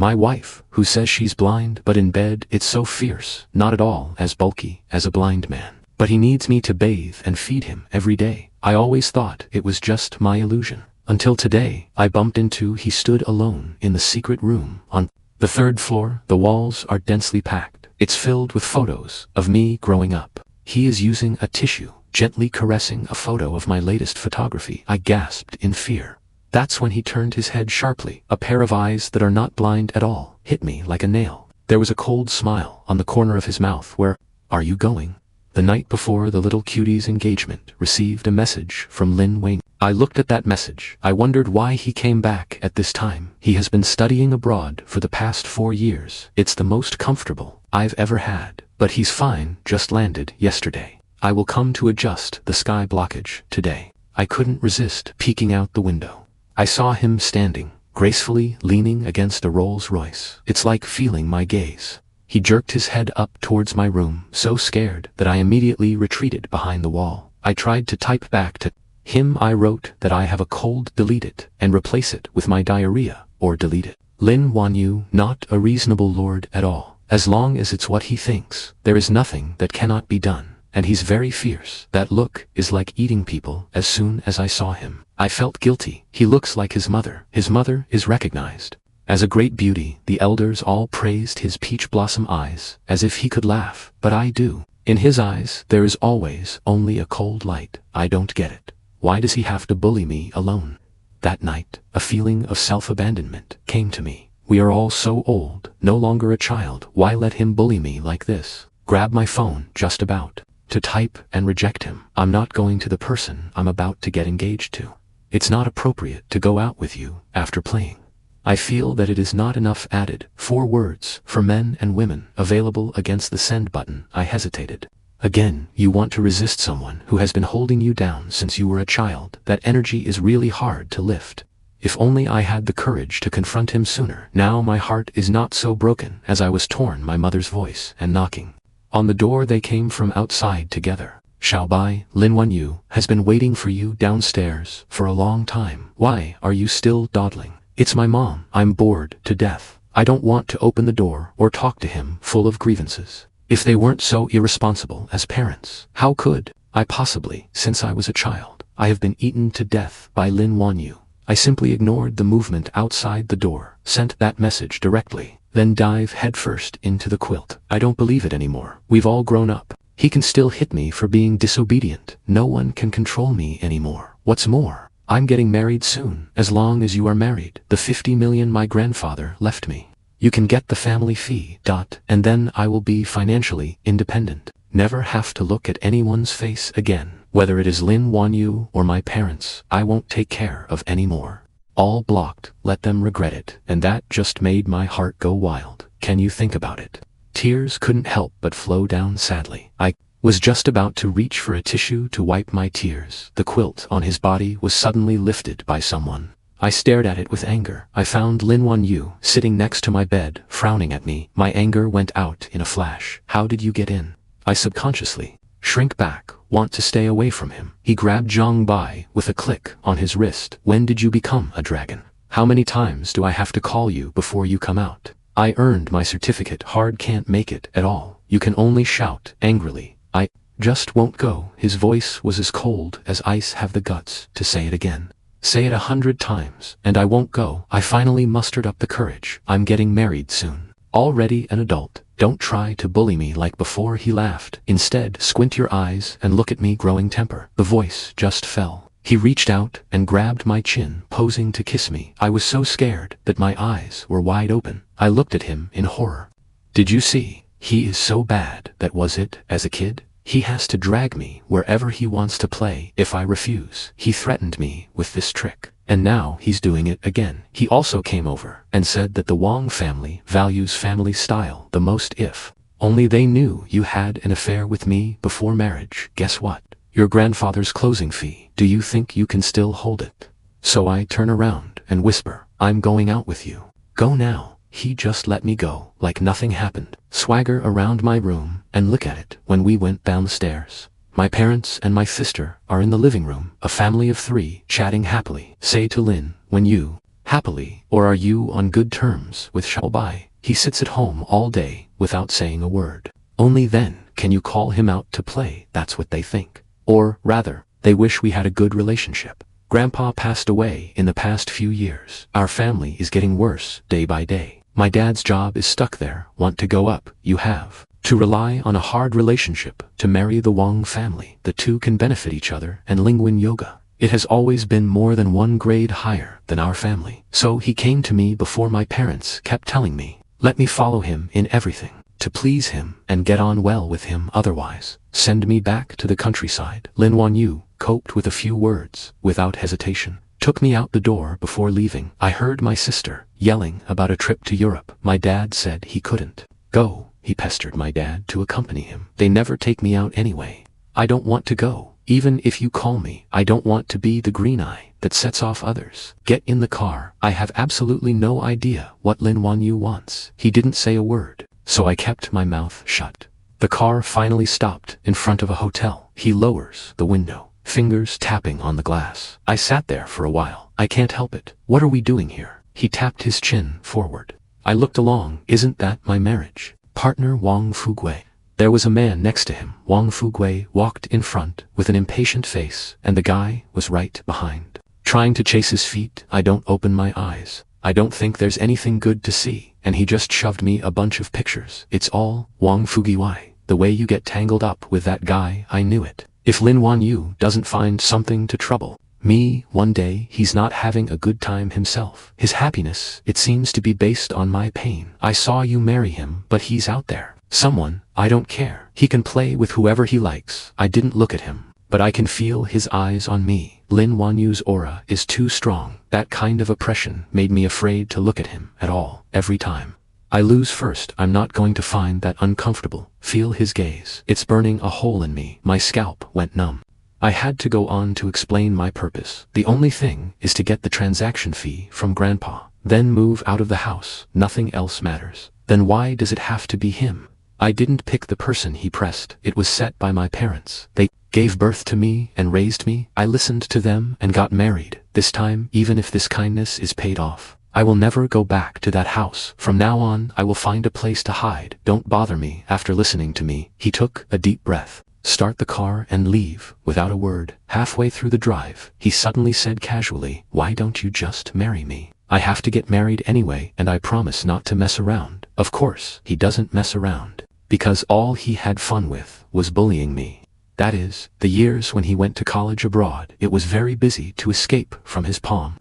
My wife, who says she's blind but in bed it's so fierce, not at all as bulky as a blind man. But he needs me to bathe and feed him every day. I always thought it was just my illusion. Until today, I bumped into he stood alone in the secret room on the third floor. The walls are densely packed. It's filled with photos of me growing up. He is using a tissue, gently caressing a photo of my latest photography. I gasped in fear. That's when he turned his head sharply. A pair of eyes that are not blind at all hit me like a nail. There was a cold smile on the corner of his mouth. Where are you going? The night before the little cutie's engagement, received a message from Lin Wayne. I looked at that message. I wondered why he came back at this time. He has been studying abroad for the past 4 years. It's the most comfortable I've ever had. But he's fine, just landed yesterday. I will come to adjust the sky blockage today. I couldn't resist peeking out the window. I saw him standing, gracefully leaning against a Rolls Royce. It's like feeling my gaze. He jerked his head up towards my room, so scared that I immediately retreated behind the wall. I tried to type back to him. I wrote that I have a cold, delete it, and replace it with my diarrhea, or delete it. Lin Wanyu, not a reasonable lord at all. As long as it's what he thinks, there is nothing that cannot be done. And he's very fierce. That look is like eating people. As soon as I saw him, I felt guilty. He looks like his mother. His mother is recognized as a great beauty. The elders all praised his peach blossom eyes, as if he could laugh, but I do. In his eyes, there is always only a cold light. I don't get it. Why does he have to bully me alone? That night, a feeling of self-abandonment came to me. We are all so old, no longer a child. Why let him bully me like this? Grab my phone, just about to type and reject him. I'm not going to the person I'm about to get engaged to. It's not appropriate to go out with you after playing. I feel that it is not enough added 4 words for men and women available against the send button. I hesitated. Again, you want to resist someone who has been holding you down since you were a child. That energy is really hard to lift. If only I had the courage to confront him sooner. Now my heart is not so broken as I was torn. My mother's voice and knocking on the door. They came from outside together. Xiaobai, Lin Wanyu has been waiting for you downstairs for a long time. Why are you still dawdling? It's my mom. I'm bored to death. I don't want to open the door or talk to him, full of grievances. If they weren't so irresponsible as parents, how could I possibly? Since I was a child, I have been eaten to death by Lin Wanyu. I simply ignored the movement outside the door, sent that message directly, then dive headfirst into the quilt. I don't believe it anymore. We've all grown up. He can still hit me for being disobedient. No one can control me anymore. What's more, I'm getting married soon. As long as you are married, the 50 million my grandfather left me, you can get the family fee. And then I will be financially independent. Never have to look at anyone's face again. Whether it is Lin Wanyu or my parents, I won't take care of anymore. All blocked, let them regret it. And that just made my heart go wild. Can you think about it? Tears couldn't help but flow down sadly. I was just about to reach for a tissue to wipe my tears. The quilt on his body was suddenly lifted by someone. I stared at it with anger. I found Lin Wanyu sitting next to my bed, frowning at me. My anger went out in a flash. How did you get in? I subconsciously shrink back, want to stay away from him. He grabbed Zhang Bai with a click on his wrist. When did you become a dragon? How many times do I have to call you before you come out? I earned my certificate. Hard can't make it at all. You can only shout angrily. I just won't go. His voice was as cold as ice. Have the guts to say it again. Say it 100 times, and I won't go. I finally mustered up the courage. I'm getting married soon. Already an adult. Don't try to bully me like before. He laughed. Instead, squint your eyes and look at me. Growing temper. The voice just fell. He reached out and grabbed my chin, posing to kiss me. I was so scared that my eyes were wide open. I looked at him in horror. Did you see? He is so bad. That was it. As a kid, he has to drag me wherever he wants to play. If I refuse, he threatened me with this trick. And now he's doing it again. He also came over and said that the Wang family values family style the most. If only they knew you had an affair with me before marriage. Guess what? Your grandfather's closing fee. Do you think you can still hold it? So I turn around and whisper, I'm going out with you. Go now. He just let me go, like nothing happened. Swagger around my room and look at it. When we went downstairs, my parents and my sister are in the living room, a family of 3, chatting happily. Say to Lin, when you happily, or are you on good terms with Shaobai? He sits at home all day without saying a word. Only then can you call him out to play, that's what they think. Or, rather, they wish we had a good relationship. Grandpa passed away in the past few years. Our family is getting worse day by day. My dad's job is stuck there. Want to go up, you have to rely on a hard relationship to marry the Wang family. The two can benefit each other, and Lingwen Yoga. It has always been more than one grade higher than our family. So he came to me before my parents kept telling me, let me follow him in everything, to please him and get on well with him, otherwise send me back to the countryside. Lin Wanyu coped with a few words, without hesitation, took me out the door. Before leaving, I heard my sister yelling about a trip to Europe. My dad said he couldn't go. He pestered my dad to accompany him. They never take me out anyway. I don't want to go. Even if you call me, I don't want to be the green eye that sets off others. Get in the car. I have absolutely no idea what Lin Wanyu wants. He didn't say a word, so I kept my mouth shut. The car finally stopped in front of a hotel. He lowers the window, fingers tapping on the glass. I sat there for a while. I can't help it. What are we doing here? He tapped his chin forward. I looked along. Isn't that my marriage partner, Wang Fugui? There was a man next to him. Wang Fugui walked in front with an impatient face, and the guy was right behind, trying to chase his feet. I don't open my eyes. I don't think there's anything good to see, and he just shoved me a bunch of pictures. It's all Wang Fugui. The way you get tangled up with that guy, I knew it. If Lin Wanyu doesn't find something to trouble me one day, he's not having a good time himself. His happiness, it seems to be based on my pain. I saw you marry him, but he's out there. Someone, I don't care. He can play with whoever he likes. I didn't look at him, but I can feel his eyes on me. Lin Wanyu's aura is too strong. That kind of oppression made me afraid to look at him at all. Every time I lose first, I'm not going to find that uncomfortable. Feel his gaze. It's burning a hole in me. My scalp went numb. I had to go on to explain my purpose. The only thing is to get the transaction fee from Grandpa, then move out of the house. Nothing else matters. Then why does it have to be him? I didn't pick the person he pressed. It was set by my parents. They gave birth to me and raised me. I listened to them and got married. This time, even if this kindness is paid off, I will never go back to that house. From now on, I will find a place to hide. Don't bother me. After listening to me, he took a deep breath. Start the car and leave, without a word. Halfway through the drive, he suddenly said casually, why don't you just marry me? I have to get married anyway, and I promise not to mess around. Of course, he doesn't mess around, because all he had fun with was bullying me. That is, the years when he went to college abroad. It was very busy to escape from his palm.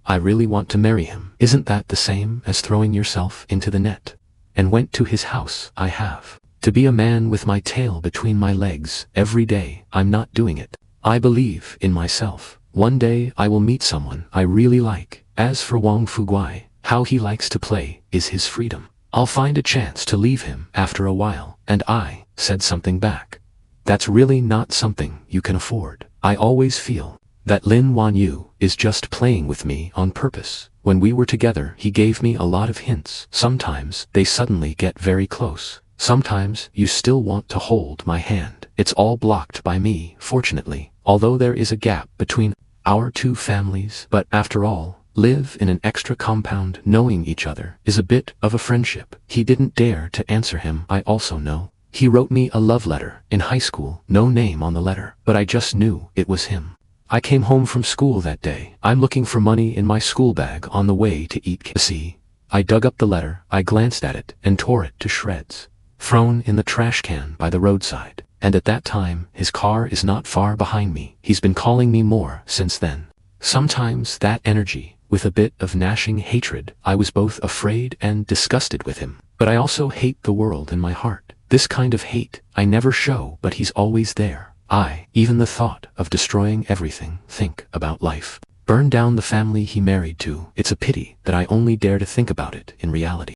I really want to marry him. Isn't that the same as throwing yourself into the net? And went to his house. I have to be a man with my tail between my legs every day. I'm not doing it. I believe in myself. One day I will meet someone I really like. As for Wang Fugui, how he likes to play is his freedom. I'll find a chance to leave him after a while. And I said something back. That's really not something you can afford. I always feel that Lin Wanyu is just playing with me on purpose. When we were together, he gave me a lot of hints. Sometimes they suddenly get very close. Sometimes you still want to hold my hand. It's all blocked by me, fortunately, although there is a gap between our two families. But after all, live in an extra compound knowing each other is a bit of a friendship. He didn't dare to answer him. I also know. He wrote me a love letter in high school. No name on the letter, but I just knew it was him. I came home from school that day. I'm looking for money in my school bag on the way to eat KFC. I dug up the letter, I glanced at it, and tore it to shreds. Thrown in the trash can by the roadside. And at that time, his car is not far behind me. He's been calling me more since then. Sometimes that energy, with a bit of gnashing hatred, I was both afraid and disgusted with him. But I also hate the world in my heart. This kind of hate I never show, but he's always there. Even the thought of destroying everything, think about life. Burn down the family he married to. It's a pity that I only dare to think about it in reality.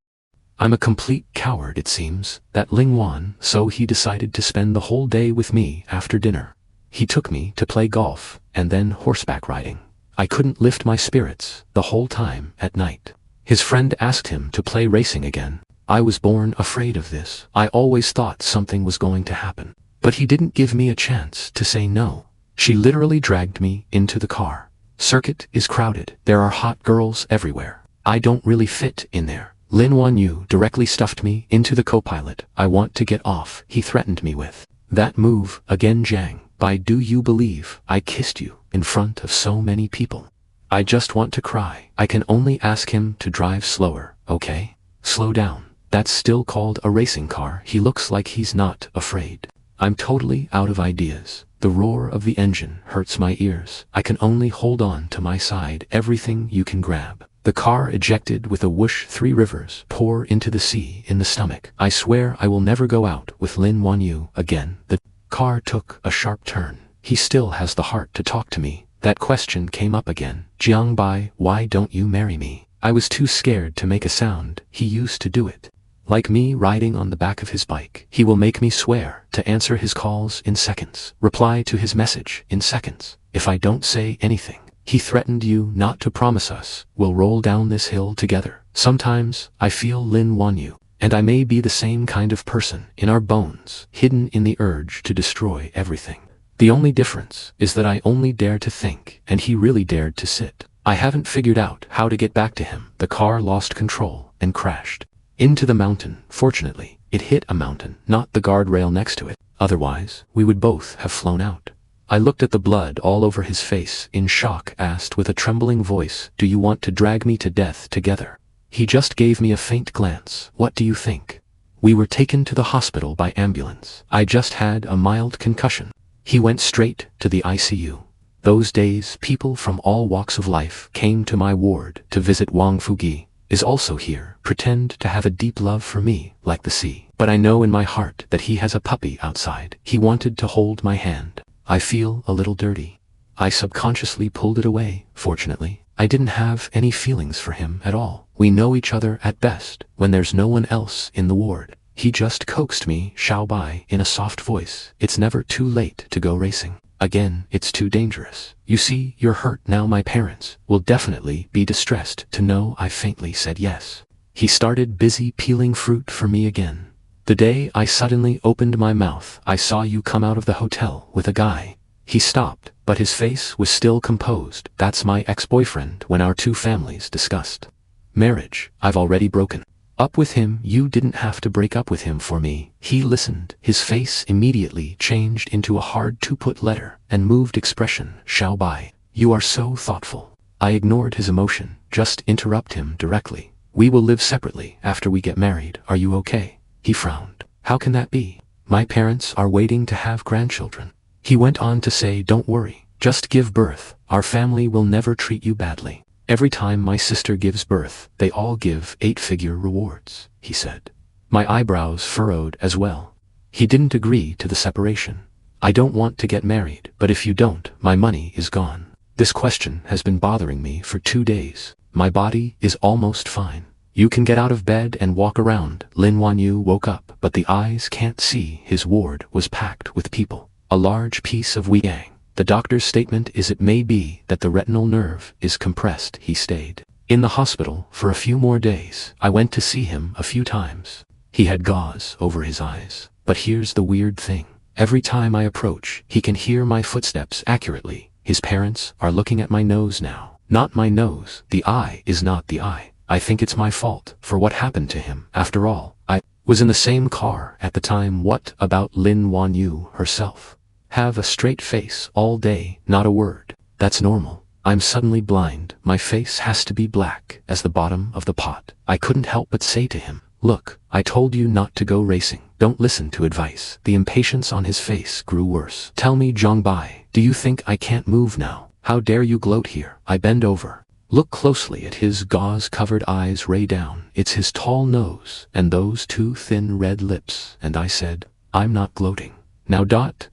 I'm a complete coward, it seems, that Ling Wan, so he decided to spend the whole day with me after dinner. He took me to play golf, and then horseback riding. I couldn't lift my spirits the whole time at night. His friend asked him to play racing again. I was born afraid of this. I always thought something was going to happen. But he didn't give me a chance to say no. She literally dragged me into the car. Circuit is crowded. There are hot girls everywhere. I don't really fit in there. Lin Wanyu directly stuffed me into the co-pilot. I want to get off, he threatened me with. That move, again Jiang. By do you believe I kissed you in front of so many people? I just want to cry. I can only ask him to drive slower, okay? Slow down. That's still called a racing car. He looks like he's not afraid. I'm totally out of ideas. The roar of the engine hurts my ears. I can only hold on to my side. Everything you can grab. The car ejected with a whoosh. 3 rivers pour into the sea in the stomach. I swear I will never go out with Lin Wanyu again. The car took a sharp turn. He still has the heart to talk to me. That question came up again. Jiang Bai, why don't you marry me? I was too scared to make a sound. He used to do it. Like me riding on the back of his bike. He will make me swear to answer his calls in seconds. Reply to his message in seconds. If I don't say anything. He threatened you not to promise us. We'll roll down this hill together. Sometimes I feel Lin Wanyu. And I may be the same kind of person in our bones, hidden in the urge to destroy everything. The only difference is that I only dare to think, and he really dared to sit. I haven't figured out how to get back to him. The car lost control and crashed into the mountain. Fortunately, it hit a mountain, not the guardrail next to it. Otherwise, we would both have flown out. I looked at the blood all over his face, in shock, asked with a trembling voice, do you want to drag me to death together? He just gave me a faint glance. What do you think? We were taken to the hospital by ambulance. I just had a mild concussion. He went straight to the ICU. Those days, people from all walks of life came to my ward to visit. Wang Fugi is also here, pretend to have a deep love for me, like the sea. But I know in my heart that he has a puppy outside. He wanted to hold my hand. I feel a little dirty. I subconsciously pulled it away. Fortunately, I didn't have any feelings for him at all. We know each other at best when there's no one else in the ward. He just coaxed me, Xiao Bai, in a soft voice. It's never too late to go racing. Again, it's too dangerous. You see, you're hurt now. My parents will definitely be distressed to know I faintly said yes. He started busy peeling fruit for me again. The day I suddenly opened my mouth, I saw you come out of the hotel with a guy. He stopped, but his face was still composed. That's my ex-boyfriend. When our two families discussed marriage, I've already broken up with him. You didn't have to break up with him for me. He listened. His face immediately changed into a hard to-put letter and moved expression. Xiao Bai, you are so thoughtful. I ignored his emotion, just interrupt him directly. We will live separately after we get married. Are you okay? He frowned. How can that be? My parents are waiting to have grandchildren. He went on to say, don't worry, just give birth. Our family will never treat you badly. Every time my sister gives birth, they all give 8-figure rewards, he said. My eyebrows furrowed as well. He didn't agree to the separation. I don't want to get married, but if you don't, my money is gone. This question has been bothering me for 2 days. My body is almost fine. You can get out of bed and walk around. Lin Wanyu woke up, but the eyes can't see. His ward was packed with people. A large piece of Yang. The doctor's statement is it may be that the retinal nerve is compressed. He stayed in the hospital for a few more days. I went to see him a few times. He had gauze over his eyes. But here's the weird thing. Every time I approach, he can hear my footsteps accurately. His parents are looking at my nose now. Not my nose. The eye is not the eye. I think it's my fault for what happened to him. After all, I was in the same car at the time. What about Lin Wanyu herself? Have a straight face all day, not a word. That's normal. I'm suddenly blind. My face has to be black as the bottom of the pot. I couldn't help but say to him, look, I told you not to go racing. Don't listen to advice. The impatience on his face grew worse. Tell me, Jiang Bai, do you think I can't move now? How dare you gloat here? I bend over. Look closely at his gauze-covered eyes. Ray down. It's his tall nose and those 2 thin red lips. And I said, I'm not gloating. Now.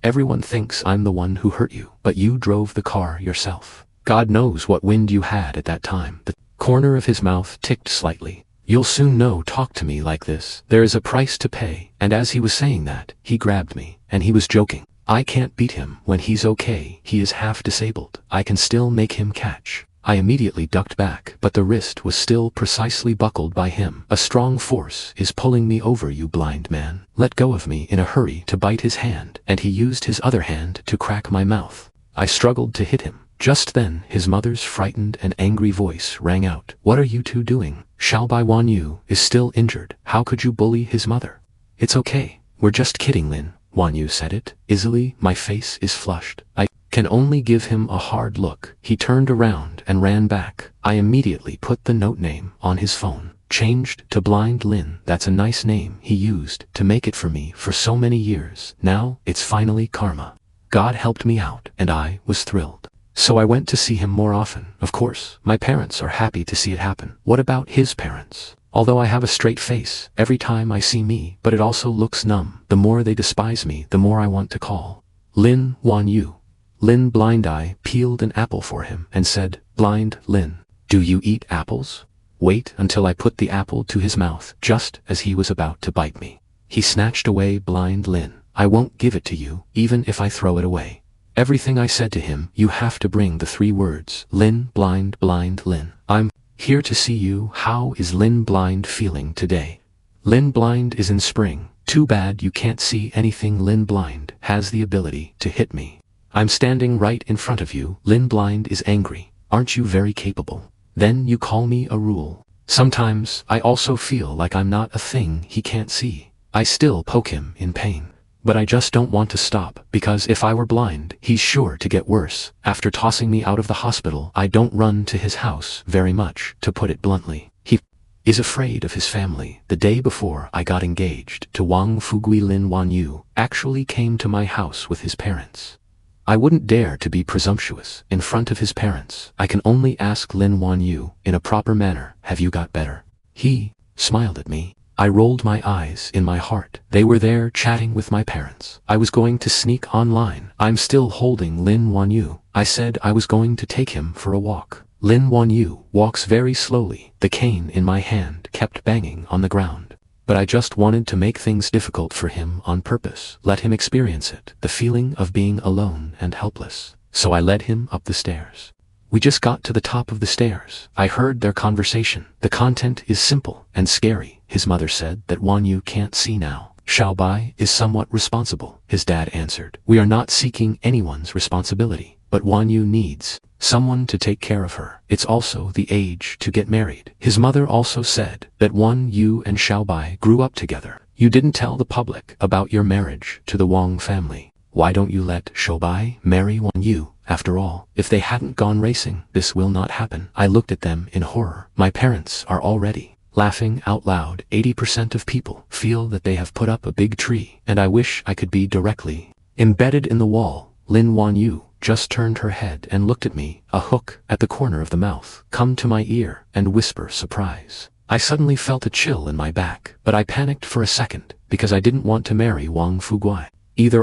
Everyone thinks I'm the one who hurt you, but you drove the car yourself. God knows what wind you had at that time. The corner of his mouth ticked slightly. You'll soon know. Talk to me like this. There is a price to pay. And as he was saying that, he grabbed me, and he was joking. I can't beat him when he's okay. He is half disabled. I can still make him catch. I immediately ducked back, but the wrist was still precisely buckled by him. A strong force is pulling me over. You blind man. Let go of me. In a hurry to bite his hand, and he used his other hand to crack my mouth. I struggled to hit him, Just then, his mother's frightened and angry voice rang out. What are you two doing? Xiaobai Wanyu is still injured. How could you bully his mother? It's okay. We're just kidding, Lin. Wanyu said it. Easily, my face is flushed. I can only give him a hard look. He turned around and ran back. I immediately put the note name on his phone. Changed to Blind Lin. That's a nice name he used to make it for me for so many years. Now, it's finally karma. God helped me out, and I was thrilled. So I went to see him more often. Of course, my parents are happy to see it happen. What about his parents? Although I have a straight face every time I see me, but it also looks numb. The more they despise me, the more I want to call. Lin Wanyu. Lin Blind Eye peeled an apple for him and said, Blind Lin, do you eat apples? Wait until I put the apple to his mouth, just as he was about to bite me. He snatched away Blind Lin. I won't give it to you, even if I throw it away. Everything I said to him, you have to bring the 3 words, Lin Blind Lin. I'm here to see you. How is Lin Blind feeling today? Lin Blind is in spring. Too bad you can't see anything. Lin Blind has the ability to hit me. I'm standing right in front of you. Lin Blind is angry. Aren't you very capable? Then you call me a rule. Sometimes I also feel like I'm not a thing he can't see. I still poke him in pain. But I just don't want to stop, because if I were blind, he's sure to get worse. After tossing me out of the hospital, I don't run to his house very much, to put it bluntly. He is afraid of his family. The day before I got engaged to Wang Fugui, Lin Wanyu actually came to my house with his parents. I wouldn't dare to be presumptuous in front of his parents. I can only ask Lin Wanyu in a proper manner, have you got better? He smiled at me. I rolled my eyes in my heart. They were there chatting with my parents. I was going to sneak online. I'm still holding Lin Wanyu. I said I was going to take him for a walk. Lin Wanyu walks very slowly. The cane in my hand kept banging on the ground. But I just wanted to make things difficult for him on purpose. Let him experience it, the feeling of being alone and helpless. So I led him up the stairs. We just got to the top of the stairs. I heard their conversation. The content is simple and scary. His mother said that Wanyu can't see now. Xiaobai is somewhat responsible, his dad answered. We are not seeking anyone's responsibility, but Wanyu needs someone to take care of her. It's also the age to get married. His mother also said that Wanyu and Xiaobai grew up together. You didn't tell the public about your marriage to the Wang family. Why don't you let Xiaobai marry Wanyu? After all, if they hadn't gone racing, this will not happen. I looked at them in horror. My parents are already laughing out loud. 80% of people feel that they have put up a big tree, and I wish I could be directly embedded in the wall. Lin Wanyu just turned her head and looked at me, a hook at the corner of the mouth. Come to my ear and whisper surprise. I suddenly felt a chill in my back, but I panicked for a second, because I didn't want to marry Wang Fugui.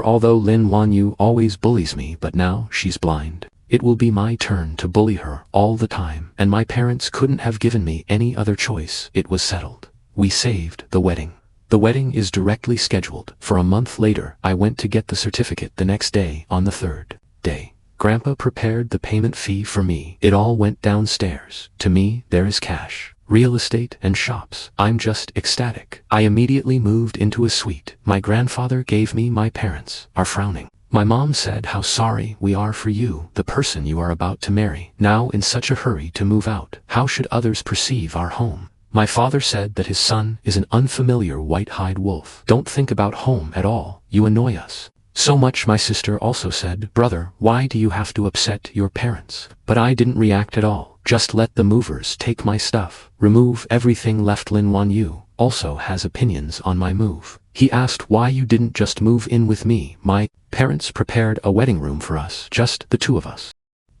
Although Lin Wanyu always bullies me, but now she's blind. It will be my turn to bully her all the time, and my parents couldn't have given me any other choice. It was settled. We saved the wedding. The wedding is directly scheduled for a month later. I went to get the certificate the next day. On the 3rd day, Grandpa prepared the payment fee for me. It all went downstairs. To me, there is cash, real estate and shops. I'm just ecstatic. I immediately moved into a suite my grandfather gave me. My parents are frowning. My mom said how sorry we are for you, the person you are about to marry, now in such a hurry to move out. How should others perceive our home? My father said that his son is an unfamiliar white-hide wolf. Don't think about home at all. You annoy us so much. My sister also said, brother, why do you have to upset your parents? But I didn't react at all. Just let the movers take my stuff. Remove everything left. Lin Wanyu also has opinions on my move. He asked why you didn't just move in with me. My parents prepared a wedding room for us, just the 2 of us.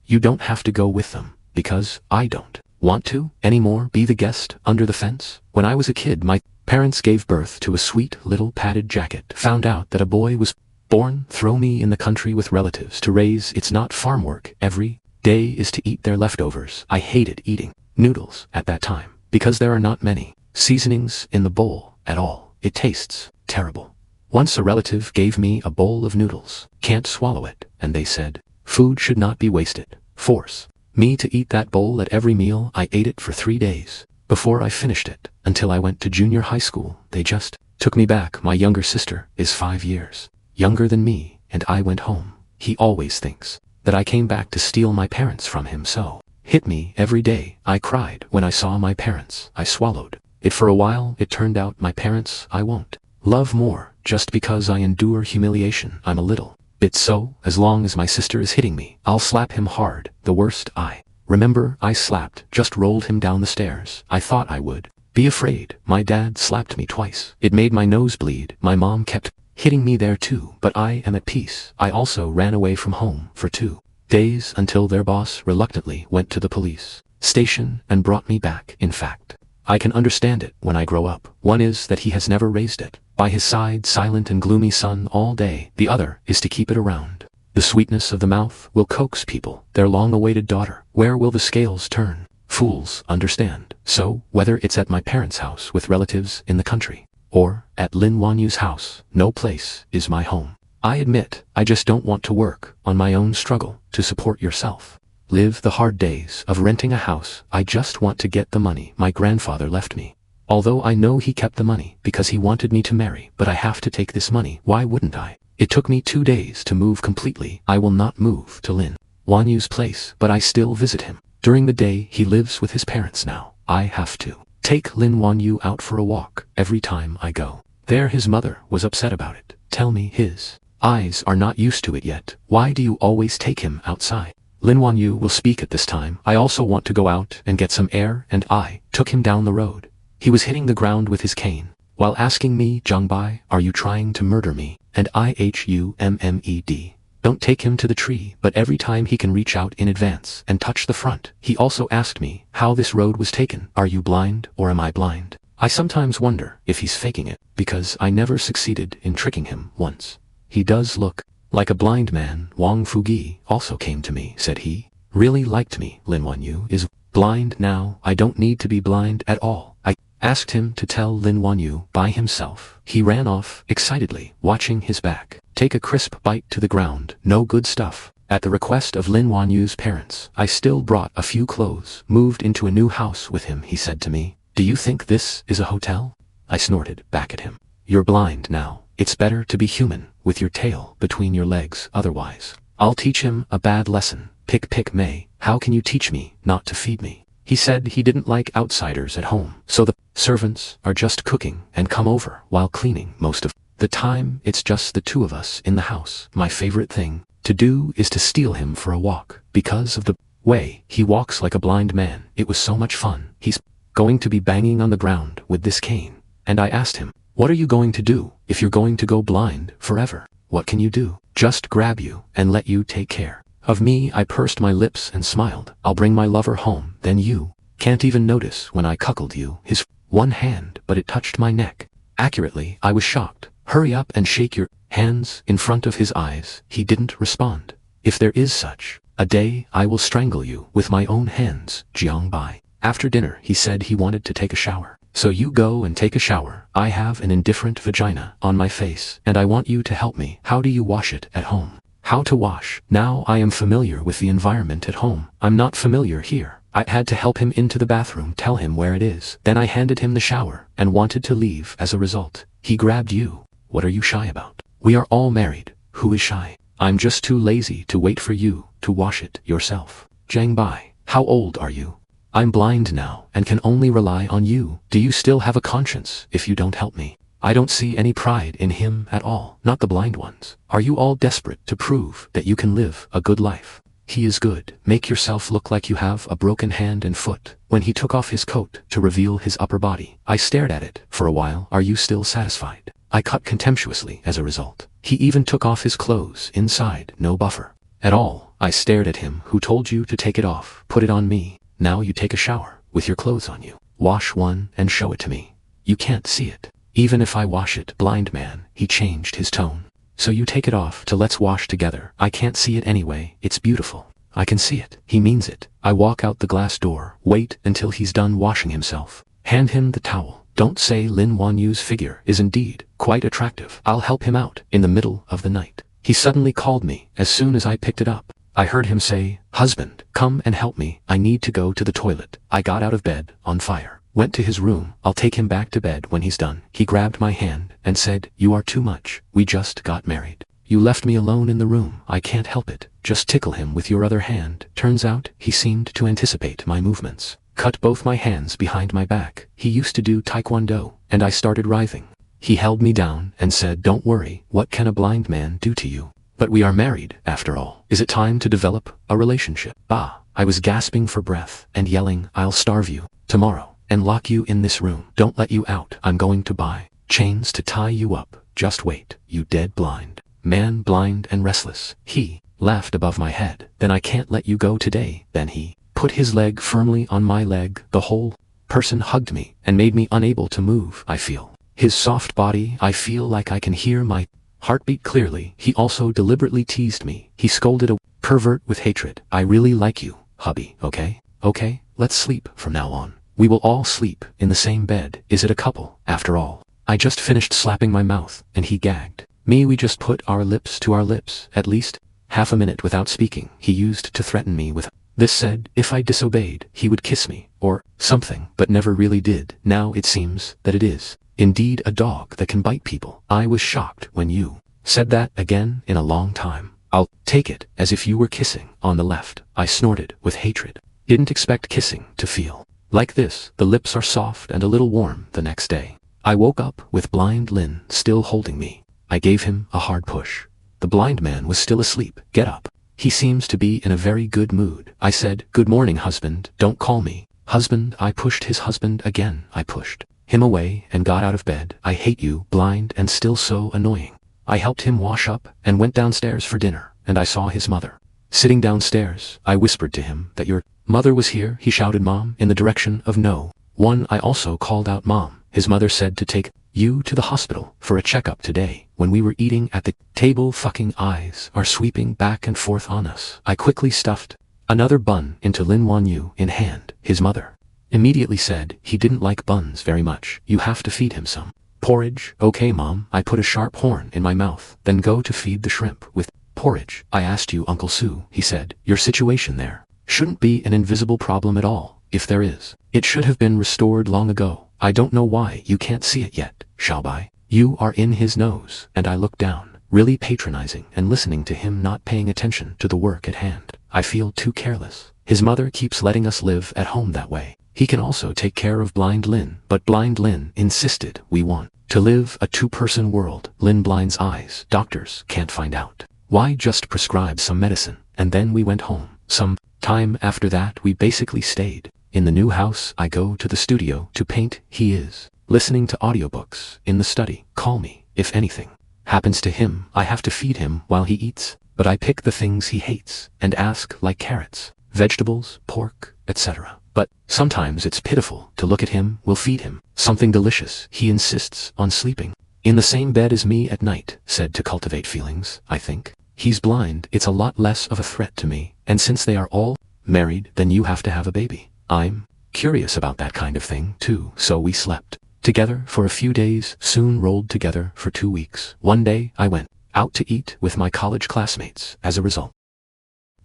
You don't have to go with them, because I don't want to anymore be the guest under the fence. When I was a kid, my parents gave birth to a sweet little padded jacket. Found out that a boy was born. Throw me in the country with relatives to raise. It's not farm work. Every day is to eat their leftovers. I hated eating noodles at that time, because there are not many seasonings in the bowl at all. It tastes terrible. Once a relative gave me a bowl of noodles. Can't swallow it, and they said, food should not be wasted. Force me to eat that bowl at every meal. I ate it for 3 days before I finished it, until I went to junior high school. They just took me back. My younger sister is 5 years younger than me, and I went home. He always thinks that I came back to steal my parents from him, so hit me every day. I cried when I saw my parents. I swallowed it for a while. It turned out my parents I won't love more just because I endure humiliation. I'm a little bit so, as long as my sister is hitting me, I'll slap him hard. The worst I remember I slapped just rolled him down the stairs. I thought I would be afraid. My dad slapped me twice. It made my nose bleed. My mom kept hitting me there too, but I am at peace. I also ran away from home for 2 days until their boss reluctantly went to the police station and brought me back. In fact, I can understand it when I grow up. One is that he has never raised it by his side, silent and gloomy son all day. The other is to keep it around. The sweetness of the mouth will coax people, their long-awaited daughter. Where will the scales turn? Fools understand. So, whether it's at my parents' house with relatives in the country, or at Lin Wanyu's house, no place is my home. I admit, I just don't want to work on my own struggle to support yourself. Live the hard days of renting a house. I just want to get the money my grandfather left me. Although I know he kept the money because he wanted me to marry, but I have to take this money. Why wouldn't I? It took me 2 days to move completely. I will not move to Lin Wanyu's place, but I still visit him. During the day, he lives with his parents now. I have to take Lin Wanyu out for a walk every time I go there. His mother was upset about it. Tell me his eyes are not used to it yet. Why do you always take him outside? Lin Wanyu will speak at this time. I also want to go out and get some air, and I took him down the road. He was hitting the ground with his cane while asking me, Zhangbai, are you trying to murder me? And IHUMMED. Don't take him to the tree, but every time he can reach out in advance and touch the front. He also asked me how this road was taken. Are you blind or am I blind? I sometimes wonder if he's faking it, because I never succeeded in tricking him once. He does look like a blind man. Wang Fugi also came to me, said he really liked me. Lin Wanyu is blind now. I don't need to be blind at all. I asked him to tell Lin Wanyu by himself. He ran off excitedly, watching his back take a crisp bite to the ground. No good stuff. At the request of Lin Wanyu's parents, I still brought a few clothes, moved into a new house with him. He said to me, do you think this is a hotel? I snorted back at him. You're blind now. It's better to be human with your tail between your legs, otherwise I'll teach him a bad lesson. Pick May, how can you teach me not to feed me? He said he didn't like outsiders at home, so the servants are just cooking and come over while cleaning. Most of the time, it's just the 2 of us in the house. My favorite thing to do is to steal him for a walk. Because of the way he walks like a blind man, it was so much fun. He's going to be banging on the ground with this cane. And I asked him, what are you going to do if you're going to go blind forever? What can you do? Just grab you and let you take care of me. I pursed my lips and smiled. I'll bring my lover home, then you can't even notice when I cuckold you. His one hand, but it touched my neck accurately. I was shocked. Hurry up and shake your hands in front of his eyes. He didn't respond. If there is such a day, I will strangle you with my own hands. Jiang Bai. After dinner, he said he wanted to take a shower. So you go and take a shower. I have an indifferent vagina on my face, and I want you to help me. How do you wash it at home? How to wash? Now I am familiar with the environment at home. I'm not familiar here. I had to help him into the bathroom, tell him where it is. Then I handed him the shower and wanted to leave. As a result, he grabbed you. What are you shy about? We are all married. Who is shy? I'm just too lazy to wait for you to wash it yourself. Jiang Bai, how old are you? I'm blind now and can only rely on you. Do you still have a conscience if you don't help me? I don't see any pride in him at all, not the blind ones. Are you all desperate to prove that you can live a good life? He is good. Make yourself look like you have a broken hand and foot. When he took off his coat to reveal his upper body, I stared at it for a while. Are you still satisfied? I cut contemptuously as a result. He even took off his clothes inside, no buffer at all. I stared at him. Who told you to take it off? Put it on me. Now you take a shower with your clothes on you. Wash one and show it to me. You can't see it. Even if I wash it, blind man. He changed his tone. So you take it off to let's wash together. I can't see it anyway. It's beautiful. I can see it. He means it. I walk out the glass door. Wait until he's done washing himself. Hand him the towel. Don't say Lin Wanyu's figure is indeed quite attractive. I'll help him out. In the middle of the night, he suddenly called me. As soon as I picked it up, I heard him say, husband, come and help me. I need to go to the toilet. I got out of bed, on fire. Went to his room. I'll take him back to bed when he's done. He grabbed my hand and said, you are too much. We just got married. You left me alone in the room. I can't help it. Just tickle him with your other hand. Turns out, he seemed to anticipate my movements. Cut both my hands behind my back. He used to do taekwondo, and I started writhing. He held me down and said, "Don't worry, what can a blind man do to you? But we are married, after all. Is it time to develop a relationship?" I was gasping for breath and yelling, "I'll starve you tomorrow and lock you in this room. Don't let you out. I'm going to buy chains to tie you up. Just wait, you dead blind man, blind and restless." He laughed above my head. "Then I can't let you go today." Then he put his leg firmly on my leg. The whole person hugged me and made me unable to move. I feel his soft body. I feel like I can hear my heartbeat clearly. He also deliberately teased me. He scolded, "A pervert with hatred. I really like you, hubby, okay? Okay, let's sleep from now on. We will all sleep in the same bed. Is it a couple, after all?" I just finished slapping my mouth, and he gagged me. We just put our lips to our lips, at least half a minute without speaking. He used to threaten me with this, said if I disobeyed, he would kiss me, or something, but never really did. Now it seems that it is indeed a dog that can bite people. I was shocked when you said that again in a long time. "I'll take it as if you were kissing on the left." I snorted with hatred. Didn't expect kissing to feel like this. The lips are soft and a little warm. The next day, I woke up with blind Lin still holding me. I gave him a hard push. The blind man was still asleep. "Get up. He seems to be in a very good mood." I said, "Good morning, husband. Don't call me husband." I pushed his husband again. I pushed him away and got out of bed. "I hate you, blind and still so annoying." I helped him wash up and went downstairs for dinner, and I saw his mother sitting downstairs. I whispered to him that your mother was here. He shouted, "Mom," in the direction of no one. I also called out, "Mom." His mother said to take you to the hospital for a checkup today. When we were eating at the table, fucking eyes are sweeping back and forth on us. I quickly stuffed another bun into Lin Wan Yu in hand. His mother immediately said he didn't like buns very much. "You have to feed him some porridge." "Okay, Mom." I put a sharp horn in my mouth. "Then go to feed the shrimp with porridge." "I asked you, Uncle Sue," he said. "Your situation there shouldn't be an invisible problem at all. If there is, it should have been restored long ago. I don't know why you can't see it yet, Xiaobai. You are in his nose." And I looked down, really patronizing and listening to him not paying attention to the work at hand. I feel too careless. His mother keeps letting us live at home that way. He can also take care of blind Lin, but blind Lin insisted we want to live a two-person world. Lin blind's eyes. Doctors can't find out. Why just prescribe some medicine? And then we went home. Some time after that, we basically stayed in the new house. I go to the studio to paint. He is listening to audiobooks in the study. Call me if anything happens to him. I have to feed him while he eats, but I pick the things he hates and ask, like carrots, vegetables, pork, etc. But sometimes it's pitiful to look at him. We'll feed him something delicious. He insists on sleeping in the same bed as me at night, said to cultivate feelings. I think he's blind. It's a lot less of a threat to me. And since they are all married, then you have to have a baby. I'm curious about that kind of thing, too. So we slept together for a few days, soon rolled together for 2 weeks. One day, I went out to eat with my college classmates. As a result,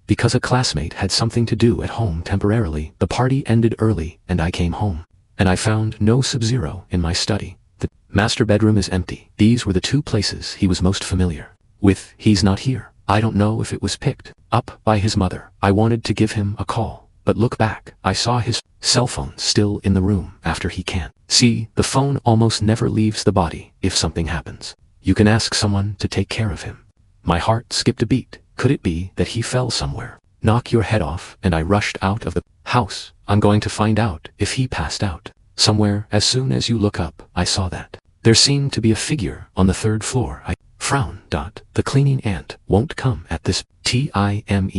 because a classmate had something to do at home temporarily, the party ended early and I came home. And I found no Sub-Zero in my study. The master bedroom is empty. These were the two places he was most familiar with. He's not here. I don't know if it was picked up by his mother. I wanted to give him a call, but look back. I saw his cell phone still in the room. After he can't see, the phone almost never leaves the body. If something happens, you can ask someone to take care of him. My heart skipped a beat. Could it be that he fell somewhere? Knock your head off. And I rushed out of the house. I'm going to find out if he passed out somewhere. As soon as you look up, I saw that there seemed to be a figure on the 3rd floor. I frown. The cleaning aunt won't come at this time.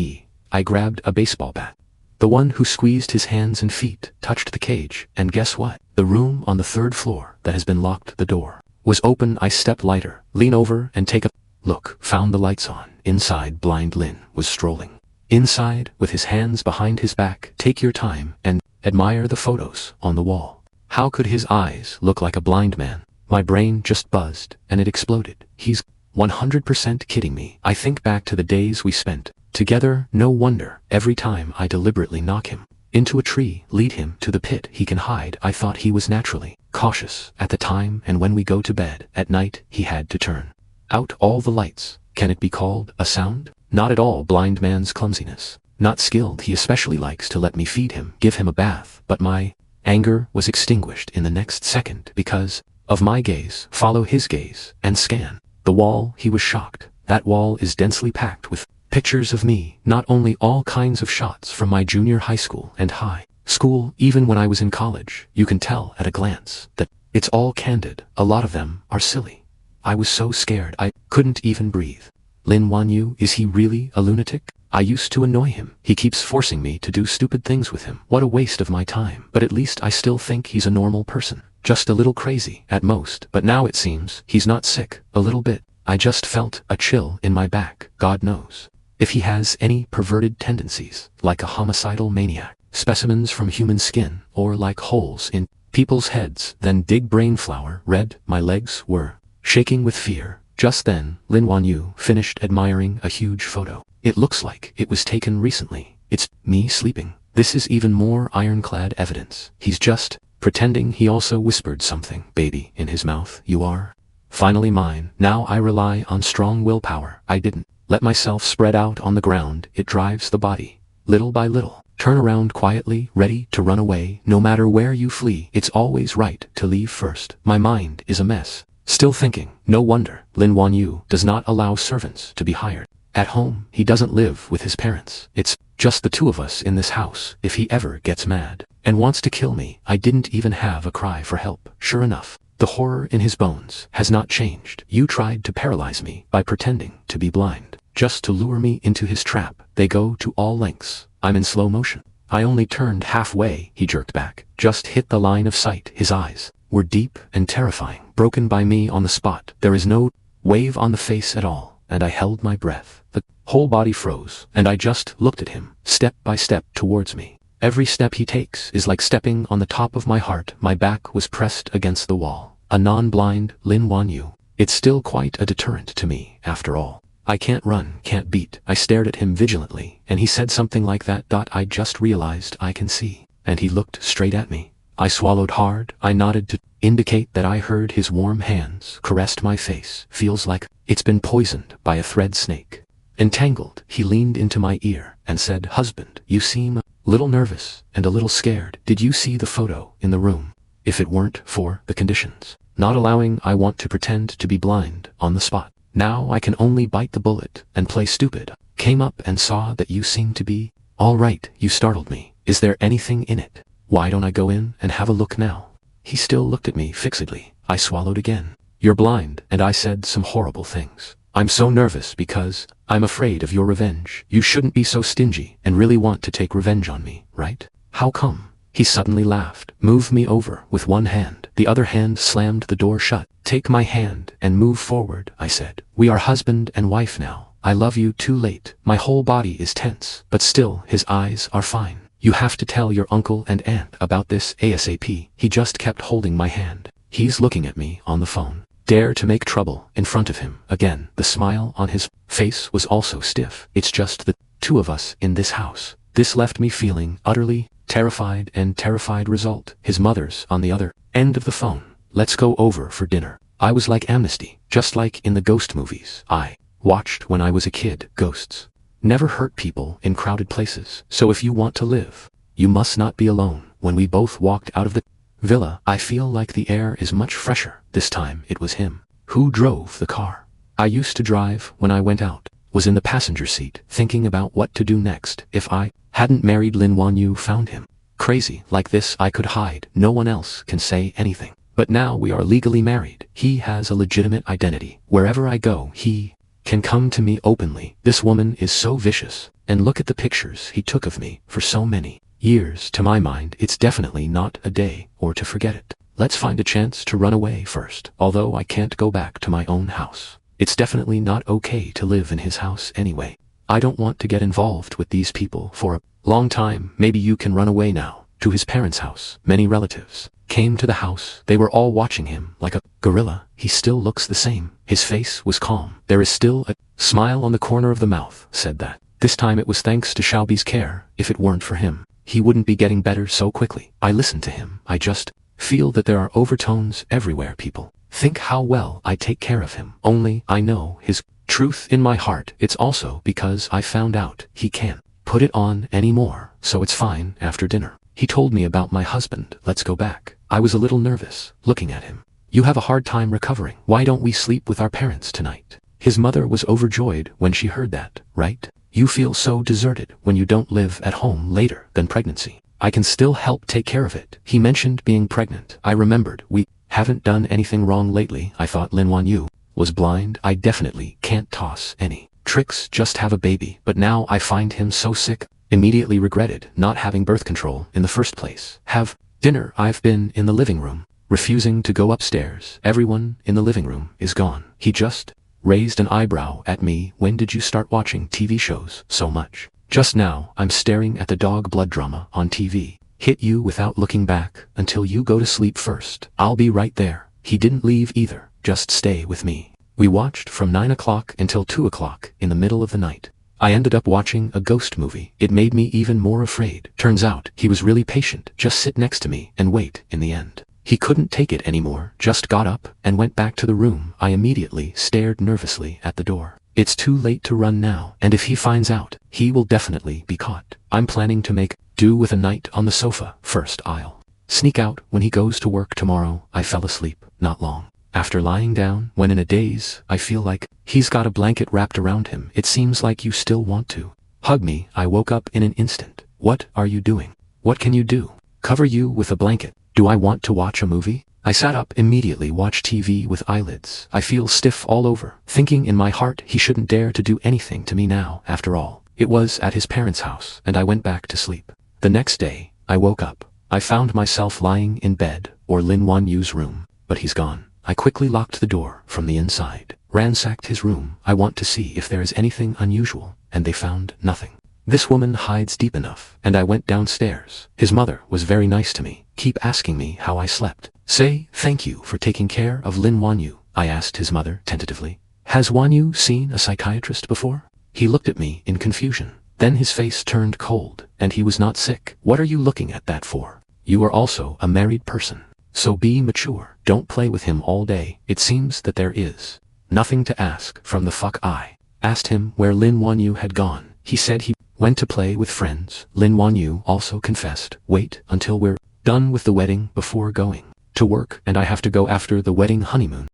I grabbed a baseball bat. The one who squeezed his hands and feet touched the cage, and guess what? The room on the 3rd floor that has been locked, the door was open. I stepped lighter, lean over and take a look. Found the lights on. Inside, blind Lin was strolling inside with his hands behind his back. Take your time and admire the photos on the wall. How could his eyes look like a blind man? My brain just buzzed and it exploded. He's 100% kidding me. I think back to the days we spent together. No wonder every time I deliberately knock him into a tree, lead him to the pit he can hide. I thought he was naturally cautious at the time, and when we go to bed at night, he had to turn out all the lights. Can it be called a sound? Not at all. Blind man's clumsiness. Not skilled. He especially likes to let me feed him, give him a bath, but my anger was extinguished in the next second because of my gaze. Follow his gaze and scan the wall. He was shocked. That wall is densely packed with pictures of me, not only all kinds of shots from my junior high school and high school, even when I was in college. You can tell at a glance that it's all candid. A lot of them are silly. I was so scared I couldn't even breathe. Lin Wanyu, is he really a lunatic? I used to annoy him. He keeps forcing me to do stupid things with him. What a waste of my time. But at least I still think he's a normal person. Just a little crazy, at most. But now it seems he's not sick. A little bit. I just felt a chill in my back. God knows if he has any perverted tendencies, like a homicidal maniac. Specimens from human skin, or like holes in people's heads. Then dig brain flower. Red. My legs were shaking with fear. Just then, Lin Wanyu finished admiring a huge photo. It looks like it was taken recently. It's me sleeping. This is even more ironclad evidence. He's just pretending. He also whispered something, baby, in his mouth. You are finally mine. Now I rely on strong willpower. I didn't let myself spread out on the ground. It drives the body. Little by little. Turn around quietly, ready to run away. No matter where you flee, it's always right to leave first. My mind is a mess. Still thinking. No wonder Lin Wanyu does not allow servants to be hired. At home, he doesn't live with his parents. It's just the two of us in this house. If he ever gets mad and wants to kill me, I didn't even have a cry for help. Sure enough, the horror in his bones has not changed. You tried to paralyze me by pretending to be blind, just to lure me into his trap. They go to all lengths. I'm in slow motion. I only turned halfway. He jerked back, just hit the line of sight. His eyes were deep and terrifying, broken by me on the spot. There is no wave on the face at all, and I held my breath. The whole body froze, and I just looked at him, step by step towards me. Every step he takes is like stepping on the top of my heart. My back was pressed against the wall. A non-blind Lin Wanyu. It's still quite a deterrent to me, after all. I can't run, can't beat. I stared at him vigilantly, and he said something like that. I just realized I can see. And he looked straight at me. I swallowed hard. I nodded to indicate that I heard his warm hands caressed my face. Feels like it's been poisoned by a thread snake. Entangled. He leaned into my ear and said, husband, you seem a little nervous and a little scared. Did you see the photo in the room? If it weren't for the conditions not allowing, I want to pretend to be blind on the spot. Now I can only bite the bullet and play stupid. Came up and saw that you seem to be all right. You startled me. Is there anything in it? Why don't I go in and have a look now? He still looked at me fixedly. I swallowed again. You're blind, and I said some horrible things. I'm so nervous because I'm afraid of your revenge. You shouldn't be so stingy and really want to take revenge on me, right? How come? He suddenly laughed. Move me over with one hand. The other hand slammed the door shut. Take my hand and move forward, I said. We are husband and wife now. I love you. Too late. My whole body is tense, but still his eyes are fine. You have to tell your uncle and aunt about this ASAP. He just kept holding my hand. He's looking at me on the phone. Dare to make trouble in front of him again. The smile on his face was also stiff. It's just the two of us in this house. This left me feeling utterly terrified and terrified. Result, his mother's on the other end of the phone. Let's go over for dinner. I was like Amnesty, just like in the ghost movies I watched when I was a kid. Ghosts never hurt people in crowded places. So if you want to live, you must not be alone. When we both walked out of the villa, I feel like the air is much fresher. This time it was him who drove the car. I used to drive when I went out. Was in the passenger seat, thinking about what to do next. If I hadn't married Lin Wanyu, found him crazy like this, I could hide. No one else can say anything. But now we are legally married. He has a legitimate identity. Wherever I go, he can come to me openly. This woman is so vicious. And look at the pictures he took of me for so many years. To my mind, it's definitely not a day or to forget it. Let's find a chance to run away first. Although I can't go back to my own house. It's definitely not okay to live in his house anyway. I don't want to get involved with these people for a long time. Maybe you can run away now. To his parents' house. Many relatives came to the house. They were all watching him like a gorilla. He still looks the same. His face was calm. There is still a smile on the corner of the mouth. Said that this time it was thanks to Xiaobi's care. If it weren't for him, he wouldn't be getting better so quickly. I listened to him. I just feel that there are overtones everywhere. People Think how well I take care of him. Only I know his truth in my heart. It's also because I found out he can't put it on anymore, so it's fine after dinner. He told me about my husband. Let's go back. I was a little nervous, looking at him. You have a hard time recovering. Why don't we sleep with our parents tonight? His mother was overjoyed when she heard that, right? You feel so deserted when you don't live at home later than pregnancy. I can still help take care of it. He mentioned being pregnant. I remembered. We haven't done anything wrong lately. I thought Lin Wanyu was blind. I definitely can't toss any tricks, just have a baby. But now I find him so sick. Immediately regretted not having birth control in the first place. Have dinner. I've been in the living room, refusing to go upstairs. Everyone in the living room is gone. He just raised an eyebrow at me. When did you start watching TV shows so much? Just now. I'm staring at the dog blood drama on TV. Hit you without looking back until you go to sleep first. I'll be right there. He didn't leave either. Just stay with me. We watched from 9 o'clock until 2 o'clock in the middle of the night. I ended up watching a ghost movie. It made me even more afraid. Turns out he was really patient. Just sit next to me and wait. In the end, he couldn't take it anymore, just got up and went back to the room. I immediately stared nervously at the door. It's too late to run now, and if he finds out, he will definitely be caught. I'm planning to make do with a night on the sofa. First I'll sneak out when he goes to work tomorrow. I fell asleep not long after lying down. When in a daze, I feel like he's got a blanket wrapped around him. It seems like you still want to hug me. I woke up in an instant. What are you doing? What can you do? Cover you with a blanket. Do I want to watch a movie? I sat up immediately, watched TV with eyelids. I feel stiff all over, thinking in my heart he shouldn't dare to do anything to me now. After all, it was at his parents' house, and I went back to sleep. The next day, I woke up. I found myself lying in bed, or Lin Wanyu's room, but he's gone. I quickly locked the door from the inside, ransacked his room. I want to see if there is anything unusual, and they found nothing. This woman hides deep enough, and I went downstairs. His mother was very nice to me, keep asking me how I slept. Say thank you for taking care of Lin Wanyu, I asked his mother tentatively. Has Wanyu seen a psychiatrist before? He looked at me in confusion. Then his face turned cold, and he was not sick. What are you looking at that for? You are also a married person, so be mature. Don't play with him all day. It seems that there is nothing to ask from the fuck. I asked him where Lin Wanyu had gone. He said he went to play with friends. Lin Wanyu also confessed. Wait until we're done with the wedding before going to work, and I have to go after the wedding honeymoon.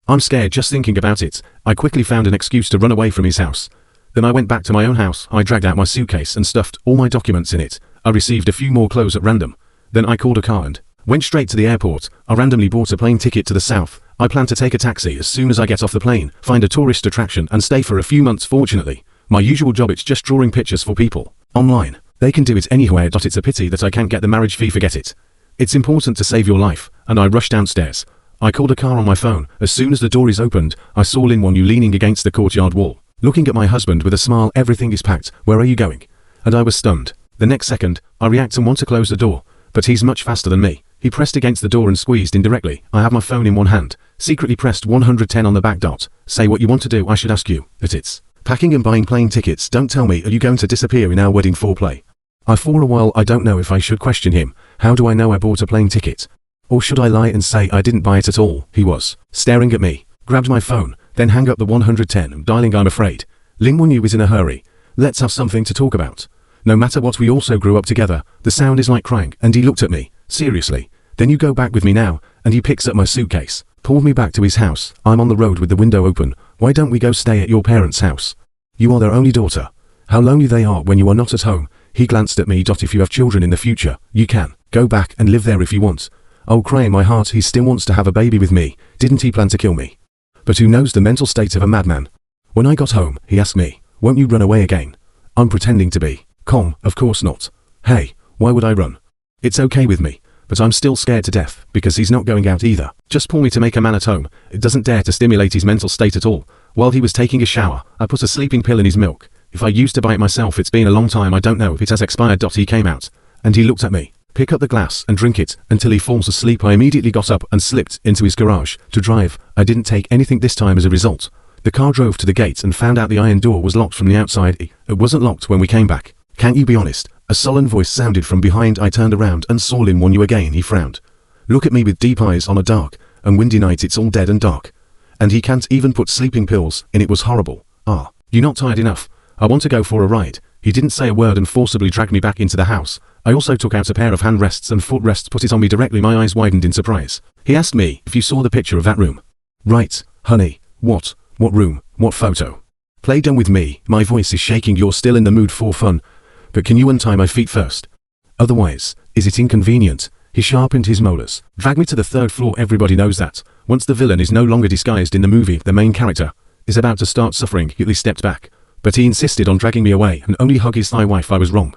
I'm scared just thinking about it. I quickly found an excuse to run away from his house. Then I went back to my own house. I dragged out my suitcase and stuffed all my documents in it. I received a few more clothes at random. Then I called a car and went straight to the airport. I randomly bought a plane ticket to the south. I plan to take a taxi as soon as I get off the plane, find a tourist attraction and stay for a few months. Fortunately, my usual job, it's just drawing pictures for people online. They can do it anywhere. It's a pity that I can't get the marriage fee. Forget it. It's important to save your life, and I rushed downstairs. I called a car on my phone. As soon as the door is opened, I saw Lin Wanyu leaning against the courtyard wall, looking at my husband with a smile. Everything is packed. Where are you going? And I was stunned. The next second, I react and want to close the door, but he's much faster than me. He pressed against the door and squeezed in directly. I have my phone in one hand, secretly pressed 110 on the back dot. Say what you want to do. I should ask you, but it's packing and buying plane tickets. Don't tell me, are you going to disappear in our wedding foreplay? For a while I don't know if I should question him. How do I know I bought a plane ticket? Or should I lie and say I didn't buy it at all? He was staring at me, grabbed my phone, then hang up the 110, dialing. I'm afraid Lin Wanyu is in a hurry. Let's have something to talk about. No matter what, we also grew up together. The sound is like crying, and he looked at me. Seriously? Then you go back with me now, and he picks up my suitcase, pulled me back to his house. I'm on the road with the window open. Why don't we go stay at your parents' house? You are their only daughter. How lonely they are when you are not at home. He glanced at me. If you have children in the future, you can go back and live there if you want. I'll cry in my heart. He still wants to have a baby with me. Didn't he plan to kill me? But who knows the mental state of a madman? When I got home, he asked me, won't you run away again? I'm pretending to be calm. Of course not. Hey, why would I run? It's okay with me, but I'm still scared to death because he's not going out either. Just pull me to make a man at home. It doesn't dare to stimulate his mental state at all. While he was taking a shower, I put a sleeping pill in his milk. If I used to buy it myself, it's been a long time. I don't know if it has expired. He came out, and he looked at me. Pick up the glass and drink it until he falls asleep. I immediately got up and slipped into his garage to drive. I didn't take anything this time as a result. The car drove to the gate and found out the iron door was locked from the outside. It wasn't locked when we came back. Can't you be honest? A sullen voice sounded from behind. I turned around and saw Lin Wanyu again. He frowned. Look at me with deep eyes on a dark and windy night it's all dead and dark. And he can't even put sleeping pills in. It was horrible. Ah, you not tired enough? I want to go for a ride. He didn't say a word and forcibly dragged me back into the house. I also took out a pair of hand rests and foot rests, put it on me directly. My eyes widened in surprise. He asked me if you saw the picture of that room. Right, honey. What room? What photo? Play dumb with me. My voice is shaking. You're still in the mood for fun. But can you untie my feet first? Otherwise, is it inconvenient? He sharpened his molars. Drag me to the 3rd floor. Everybody knows that. Once the villain is no longer disguised in the movie, the main character is about to start suffering. He stepped back. But he insisted on dragging me away and only hug his thigh. Wife, I was wrong.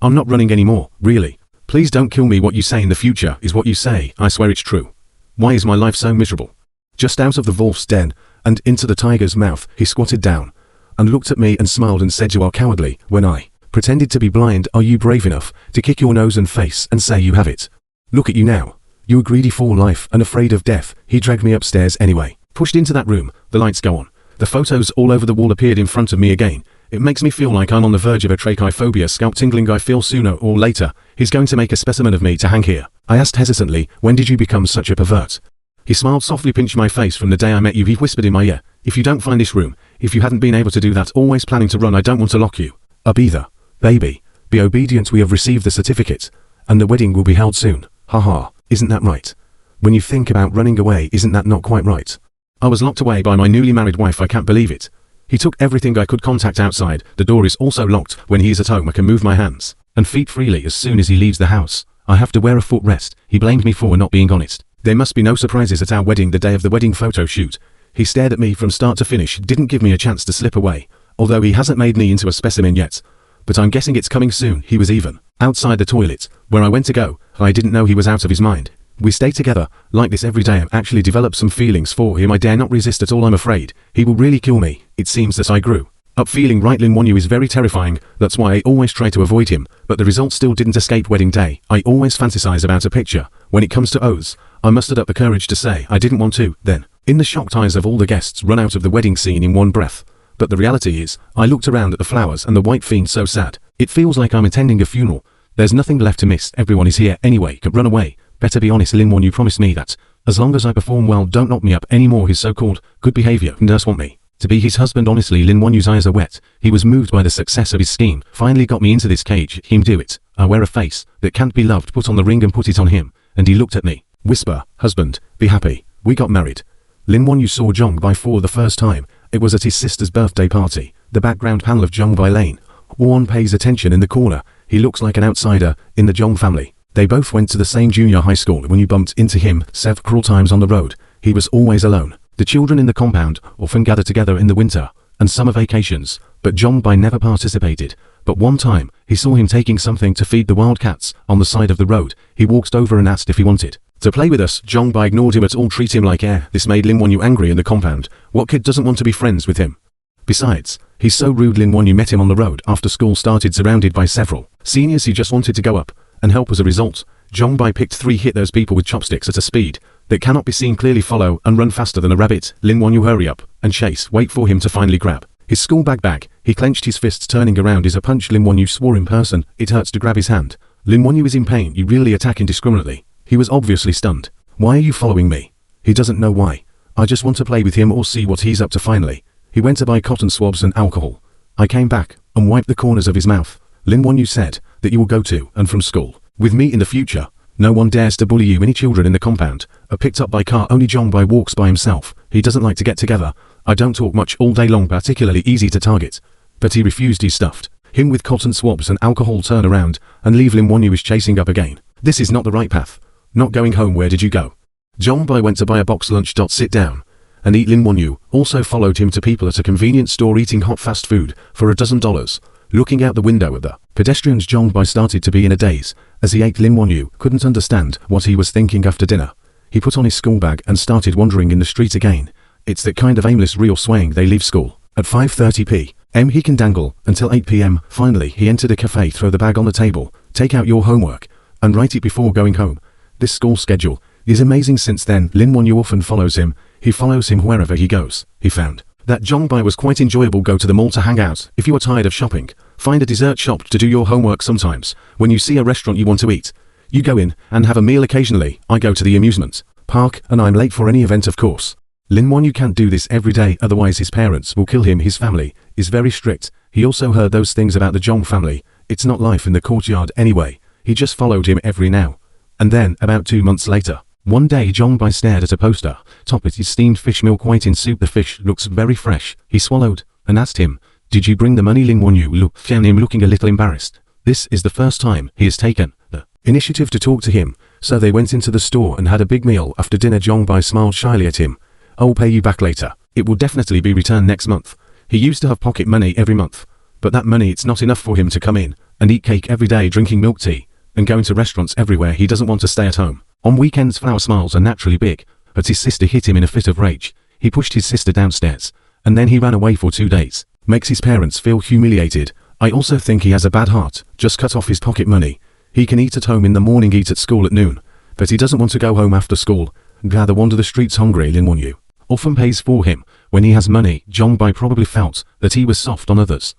I'm not running anymore, really. Please don't kill me. What you say in the future is what you say. I swear it's true. Why is my life so miserable? Just out of the wolf's den and into the tiger's mouth, he squatted down and looked at me and smiled and said, you are cowardly. When I pretended to be blind, are you brave enough to kick your nose and face and say you have it? Look at you now. You are greedy for life and afraid of death. He dragged me upstairs anyway. Pushed into that room. The lights go on. The photos all over the wall appeared in front of me again. It makes me feel like I'm on the verge of a trachyophobia. Scalp tingling. I feel sooner or later he's going to make a specimen of me to hang here. I asked hesitantly, when did you become such a pervert? He smiled softly, pinched my face. From the day I met you. He whispered in my ear, if you don't find this room, if you hadn't been able to do that, always planning to run, I don't want to lock you up either. Baby, be obedient. We have received the certificate and the wedding will be held soon. Haha, isn't that right? When you think about running away, isn't that not quite right? I was locked away by my newly married wife. I can't believe it. He took everything I could contact outside. The door is also locked. When he is at home, I can move my hands and feet freely. As soon as he leaves the house, I have to wear a footrest. He blamed me for not being honest. There must be no surprises at our wedding. The day of the wedding photo shoot, he stared at me from start to finish, didn't give me a chance to slip away, although he hasn't made me into a specimen yet. But I'm guessing it's coming soon. He was even outside the toilet where I went to go. I didn't know he was out of his mind. We stay together like this every day. I've actually developed some feelings for him. I dare not resist at all. I'm afraid he will really kill me. It seems that I grew up feeling right. Lin Wonyu is very terrifying. That's why I always try to avoid him. But the result still didn't escape. Wedding day. I always fantasize about a picture. When it comes to oaths, I mustered up the courage to say I didn't want to. Then, in the shocked eyes of all the guests, run out of the wedding scene in one breath. But the reality is, I looked around at the flowers and the white fiend so sad. It feels like I'm attending a funeral. There's nothing left to miss. Everyone is here anyway. Could run away. Better be honest. Lin Wonyu promised me that as long as I perform well, don't knock me up anymore. His so-called good behavior does want me to be his husband. Honestly, Lin Wonyu's eyes are wet. He was moved by the success of his scheme. Finally got me into this cage. Him do it. I wear a face that can't be loved. Put on the ring and put it on him. And he looked at me. Whisper, husband, be happy. We got married. Lin Wonyu saw Jongbai for the first time. It was at his sister's birthday party. The background panel of Jongbai Lane. Won pays attention in the corner. He looks like an outsider in the Jong family. They both went to the same junior high school. When you bumped into him several times on the road, he was always alone. The children in the compound often gather together in the winter and summer vacations, but Jongbai never participated. But one time, he saw him taking something to feed the wild cats on the side of the road. He walked over and asked if he wanted to play with us. Jongbai ignored him at all, treat him like air. This made Lin Wonyu angry in the compound. What kid doesn't want to be friends with him? Besides, he's so rude. Lin Wonyu met him on the road after school started, surrounded by several seniors. He just wanted to go up and help. As a result, Jongbai picked 3 hit those people with chopsticks at a speed that cannot be seen, clearly follow and run faster than a rabbit. Lin Wonyu hurry up and chase, wait for him to finally grab his school bag. He clenched his fists, turning around is a punch. Lin Wonyu swore in person, it hurts to grab his hand. Lin Wonyu is in pain. You really attack indiscriminately. He was obviously stunned. Why are you following me? He doesn't know why. I just want to play with him or see what he's up to. Finally, he went to buy cotton swabs and alcohol. I came back and wiped the corners of his mouth. Lin Wonyu said that you will go to and from school with me in the future. No one dares to bully you. Any children in the compound are picked up by car. Only Jongbai walks by himself. He doesn't like to get together. I don't talk much all day long, particularly easy to target. But he refused. He stuffed him with cotton swabs and alcohol. Turn around and leave. Lin Wonyu is chasing up again. This is not the right path. Not going home. Where did you go? Jongbai went to buy a box lunch. Sit down and eat. Lin Wonyu also followed him to people at a convenience store eating hot fast food for $12. Looking out the window at the pedestrians, Jongbai started to be in a daze. As he ate, Lin Wonyu couldn't understand what he was thinking. After dinner, he put on his school bag and started wandering in the street again. It's that kind of aimless real swaying. They leave school at 5:30 p.m. He can dangle until 8 p.m. Finally, he entered a cafe. Throw the bag on the table, take out your homework, and write it before going home. This school schedule is amazing. Since then, Lin Wonyu often follows him. He follows him wherever he goes. He found that Jongbai was quite enjoyable. Go to the mall to hang out. If you are tired of shopping, find a dessert shop to do your homework. Sometimes, when you see a restaurant you want to eat, you go in and have a meal. Occasionally, I go to the amusement park, and I'm late for any event of course. Lin Wonyu can't do this every day, otherwise his parents will kill him. His family is very strict. He also heard those things about the Zhong family. It's not life in the courtyard anyway. He just followed him every now and then. About 2 months later, one day Zhong Bai stared at a poster. Top it is steamed fish milk white in soup. The fish looks very fresh. He swallowed and asked him, "Did you bring the money?" Lin Wonyu found him looking a little embarrassed. This is the first time he has taken the initiative to talk to him, so they went into the store and had a big meal. After dinner, Zhong Bai smiled shyly at him. "I'll pay you back later. It will definitely be returned next month." He used to have pocket money every month, but that money it's not enough for him to come in and eat cake every day, drinking milk tea, and going to restaurants everywhere. He doesn't want to stay at home. On weekends, Flower smiles are naturally big, but his sister hit him in a fit of rage. He pushed his sister downstairs, and then he ran away for 2 days. Makes his parents feel humiliated. I also think he has a bad heart. Just cut off his pocket money. He can eat at home in the morning, eat at school at noon, but he doesn't want to go home after school. Gather wander the streets hungry. Lin Wonyu often pays for him when he has money. Zhong Bai probably felt that he was soft on others.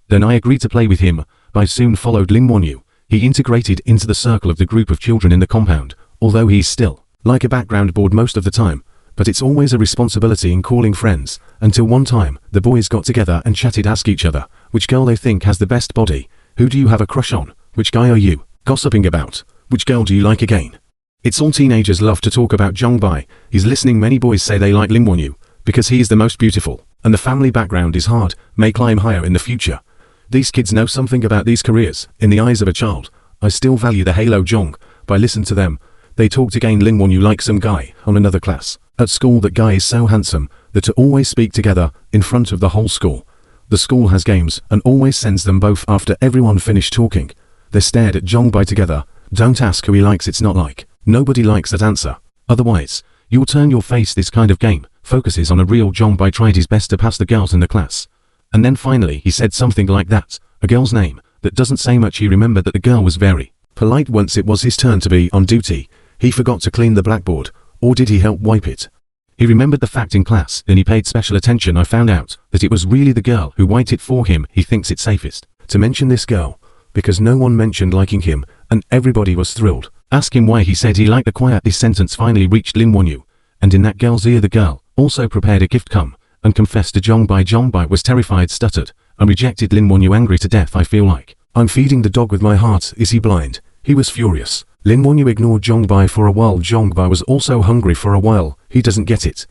Then I agreed to play with him. Bai soon followed Lin Wonyu. He integrated into the circle of the group of children in the compound, although he's still like a background board most of the time, but it's always a responsibility in calling friends. Until one time, the boys got together and chatted, ask each other which girl they think has the best body. Who do you have a crush on? Which guy are you gossiping about? Which girl do you like again? It's all teenagers love to talk about. Zhong Bai is listening. Many boys say they like Lin Wonyu because he is the most beautiful, and the family background is hard, may climb higher in the future. These kids know something about these careers. In the eyes of a child, I still value the halo. Zhong Bai listened to them. They talked again. Lin Wonyu likes some guy on another class. At school, that guy is so handsome that to always speak together in front of the whole school. The school has games and always sends them both after everyone finished talking. They stared at Zhong Bai together. Don't ask who he likes. It's not like nobody likes that answer. Otherwise, you'll turn your face. This kind of game focuses on a real. Zhong Bai tried his best to pass the girls in the class. And then finally he said something like that. A girl's name that doesn't say much. He remembered that the girl was very polite. Once it was his turn to be on duty, he forgot to clean the blackboard. Or did he help wipe it? He remembered the fact in class, and he paid special attention. I found out that it was really the girl who wiped it for him. He thinks it safest to mention this girl, because no one mentioned liking him, and everybody was thrilled. Ask him why. He said he liked the quiet. This sentence finally reached Lin Wonyu, and in that girl's ear the girl also prepared a gift. Come and confessed to Zhong Bai. Zhong Bai was terrified, stuttered, and rejected Lin Wonyu, angry to death. I feel like I'm feeding the dog with my heart. Is he blind? He was furious. Lin Wonyu ignored Zhong Bai for a while. Zhong Bai was also hungry for a while. He doesn't get it.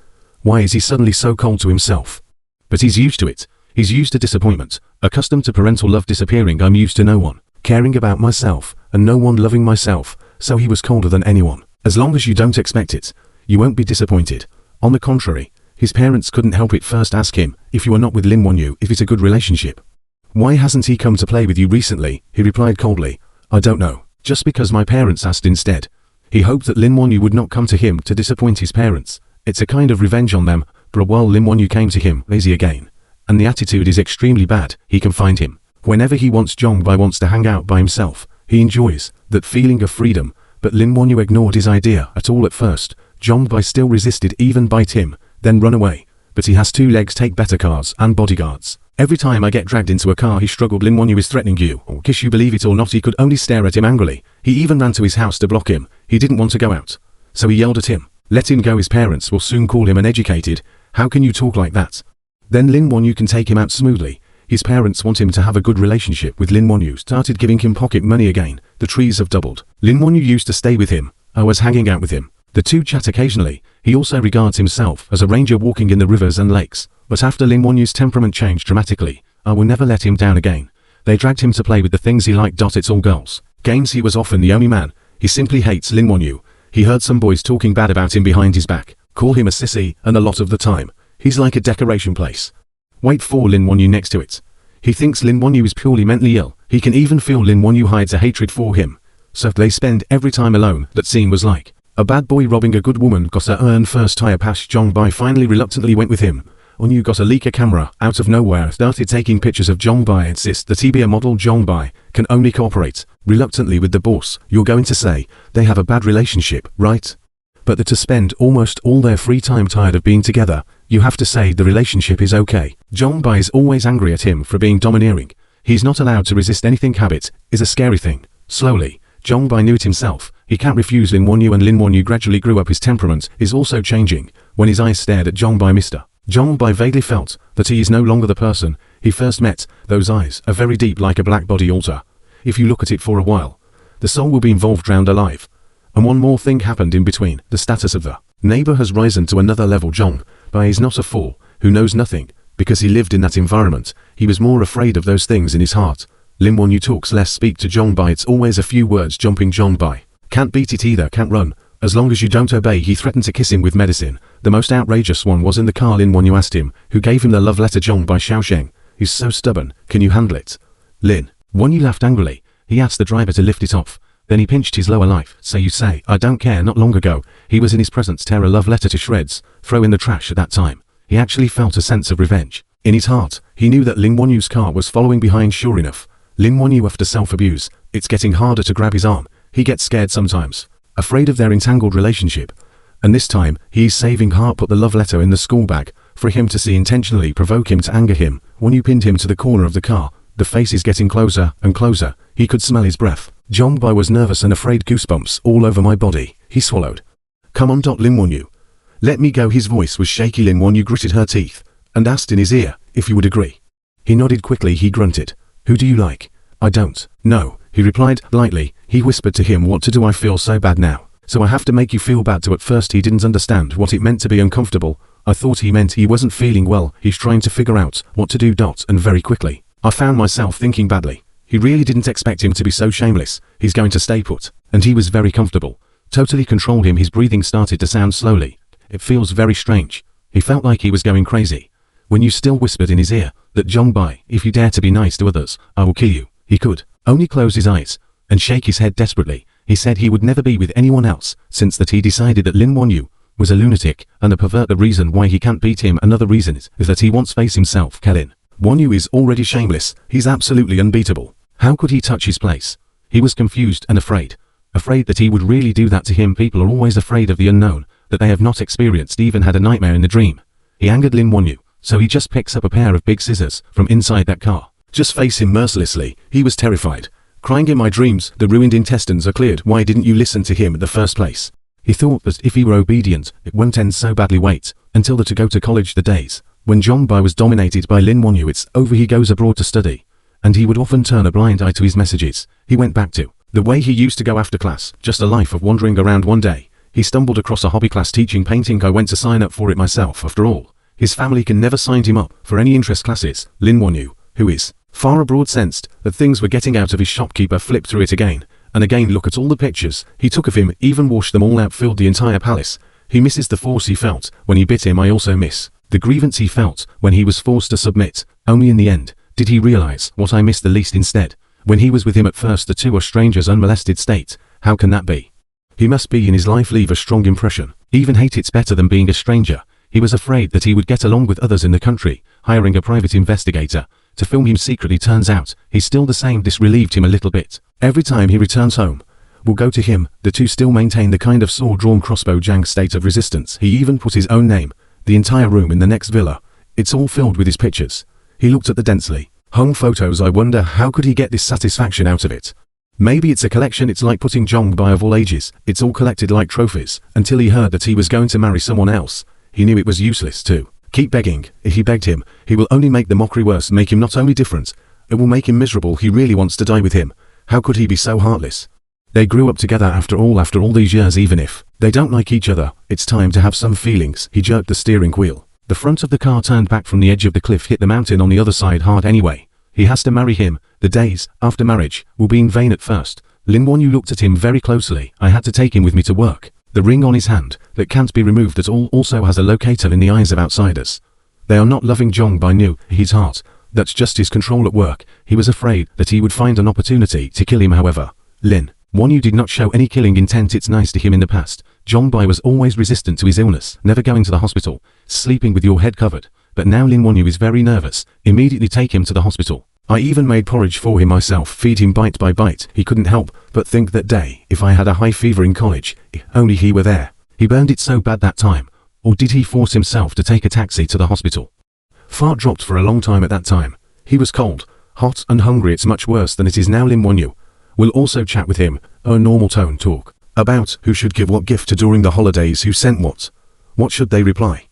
Why is he suddenly so cold to himself? But he's used to it. He's used to disappointment, accustomed to parental love disappearing. I'm used to no one caring about myself, and no one loving myself, so he was colder than anyone. As long as you don't expect it, you won't be disappointed. On the contrary, his parents couldn't help it. First ask him, if you are not with Lin Wonyu, if it's a good relationship. Why hasn't he come to play with you recently? He replied coldly, I don't know. Just because my parents asked instead. He hoped that Lin Wonyu would not come to him to disappoint his parents. It's a kind of revenge on them. For a while Lin Wonyu came to him, lazy again. And the attitude is extremely bad. He can find him whenever he wants. Zhong Bai wants to hang out by himself. He enjoys that feeling of freedom, but Lin Wonyu ignored his idea at all at first. Zhong Bai still resisted, even bite him, then run away. But he has 2 legs, take better cars and bodyguards. Every time I get dragged into a car, he struggled. Lin Wonyu is threatening you, or kiss you, believe it or not. He could only stare at him angrily. He even ran to his house to block him. He didn't want to go out, so he yelled at him. Let him go. His parents will soon call him uneducated. How can you talk like that? Then Lin Wonyu can take him out smoothly. His parents want him to have a good relationship with Lin Wonyu. Started giving him pocket money again. The trees have doubled. Lin Wonyu used to stay with him. I was hanging out with him. The two chat occasionally. He also regards himself as a ranger walking in the rivers and lakes. But after Lin Wonyu's temperament changed dramatically, I will never let him down again. They dragged him to play with the things he liked. It's all girls. Games. He was often the only man. He simply hates Lin Wonyu. He heard some boys talking bad about him behind his back, call him a sissy, and a lot of the time, he's like a decoration place. Wait for Lin Wonyu next to it. He thinks Lin Wonyu is purely mentally ill. He can even feel Lin Wonyu hides a hatred for him. So they spend every time alone. That scene was like a bad boy robbing a good woman. Gossa earned first tire pass. Zhong Bai finally reluctantly went with him. Wonyu got a leak a camera out of nowhere, started taking pictures of Zhong Bai. Insists that he be a model. Zhong Bai can only cooperate reluctantly with the boss. You're going to say they have a bad relationship, right? But that to spend almost all their free time tired of being together, you have to say the relationship is okay. Zhong Bai is always angry at him for being domineering. He's not allowed to resist anything. Habit is a scary thing. Slowly, Zhong Bai knew it himself, He can't refuse Lin Wonyu, and Lin Wonyu gradually grew up. His temperament is also changing. When his eyes stared at Zhongbai, Mr. Zhongbai vaguely felt that he is no longer the person he first met. Those eyes are very deep, like a black body altar. If you look at it for a while, the soul will be involved, drowned alive. And one more thing happened in between. The status of the neighbor has risen to another level. Zhongbai is not a fool who knows nothing. Because he lived in that environment, he was more afraid of those things in his heart. Lin Wonyu talks less, speak to Zhongbai. It's always a few words. Jumping Zhongbai can't beat it either, can't run. As long as you don't obey. He threatened to kiss him with medicine. The most outrageous one was in the car. Lin Wonyu asked him who gave him the love letter. Zhongbai Xiaosheng. He's so stubborn. Can you handle it? Lin Wonyu laughed angrily. He asked the driver to lift it off. Then he pinched his lower life. So you say, I don't care. Not long ago, he was in his presence. Tear a love letter to shreds. Throw in the trash. At that time, he actually felt a sense of revenge. In his heart, he knew that Lin Wonyu's car was following behind. Sure enough, Lin Wonyu, after self-abuse, it's getting harder to grab his arm. He gets scared sometimes, afraid of their entangled relationship. And this time, he's saving heart. Put the love letter in the school bag for him to see, intentionally provoke him to anger him. Wonyu pinned him to the corner of the car. The face is getting closer and closer. He could smell his breath. Zhongbai was nervous and afraid. Goosebumps all over my body. He swallowed. Come on, Lin Wonyu. Let me go. His voice was shaky. Lin Wonyu gritted her teeth and asked in his ear if you would agree. He nodded quickly. He grunted. Who do you like? I don't know, he replied lightly. He whispered to him what to do. I feel so bad now. So I have to make you feel bad too. At first he didn't understand what it meant to be uncomfortable. I thought he meant he wasn't feeling well. He's trying to figure out what to do. And very quickly, I found myself thinking badly. He really didn't expect him to be so shameless. He's going to stay put. And he was very comfortable. Totally controlled him. His breathing started to sound slowly. It feels very strange. He felt like he was going crazy. When you still whispered in his ear that Zhongbai, if you dare to be nice to others, I will kill you. He could only close his eyes and shake his head desperately. He said he would never be with anyone else since that he decided that Lin Wonyu was a lunatic and a pervert. The reason why he can't beat him, another reason is that he wants to face himself. Lin Wonyu is already shameless. He's absolutely unbeatable. How could he touch his place? He was confused and afraid. Afraid that he would really do that to him. People are always afraid of the unknown, that they have not experienced, even had a nightmare in the dream. He angered Lin Wonyu, so he just picks up a pair of big scissors from inside that car. Just face him mercilessly. He was terrified. Crying in my dreams, the ruined intestines are cleared. Why didn't you listen to him in the first place? He thought that if he were obedient, it won't end so badly. Wait until to go to college. The days when Zhongbai was dominated by Lin Wonyu, it's over. He goes abroad to study, and he would often turn a blind eye to his messages. He went back to the way he used to go after class, just a life of wandering around. One day, he stumbled across a hobby class teaching painting. I went to sign up for it myself. After all, his family can never sign him up for any interest classes. Lin Wonyu, who is far abroad, sensed that things were getting out of his. Shopkeeper flipped through it again and again. Look at all the pictures he took of him, even washed them all out, filled the entire palace. He misses the force he felt when he bit him. I also miss the grievance he felt when he was forced to submit. Only in the end did he realize what I missed the least. Instead, when he was with him at first, the two are strangers, unmolested state. How can that be? He must be in his life leave a strong impression. Even hate it's better than being a stranger. He was afraid that he would get along with others in the country, hiring a private investigator to film him secretly. Turns out, he's still the same. This relieved him a little bit. Every time he returns home, we'll go to him. The two still maintain the kind of sword-drawn crossbow Jang state of resistance. He even put his own name, the entire room in the next villa. It's all filled with his pictures. He looked at the densely hung photos. I wonder how could he get this satisfaction out of it. Maybe it's a collection. It's like putting Zhongbai of all ages. It's all collected like trophies, until he heard that he was going to marry someone else. He knew it was useless to keep begging. If he begged him, he will only make the mockery worse, make him not only different, it will make him miserable. He really wants to die with him. How could he be so heartless? They grew up together after all these years. Even if they don't like each other, it's time to have some feelings. He jerked the steering wheel. The front of the car turned back from the edge of the cliff, hit the mountain on the other side hard anyway. He has to marry him. The days after marriage will be in vain at first. Lin Wonyu looked at him very closely. I had to take him with me to work. The ring on his hand that can't be removed at all also has a locator in the eyes of outsiders. They are not loving. Zhongbai knew his heart. That's just his control at work. He was afraid that he would find an opportunity to kill him. However, Lin Wonyu did not show any killing intent. It's nice to him. In the past, Zhongbai was always resistant to his illness, never going to the hospital, sleeping with your head covered. But now Lin Wonyu is very nervous. Immediately take him to the hospital. I even made porridge for him myself, feed him bite by bite. He couldn't help but think that day, if I had a high fever in college, if only he were there. He burned it so bad that time. Or did he force himself to take a taxi to the hospital? Fart dropped for a long time at that time. He was cold, hot and hungry. It's much worse than it is now. Lin Wonyu will also chat with him. A normal tone talk. About who should give what gift to during the holidays, who sent what should they reply?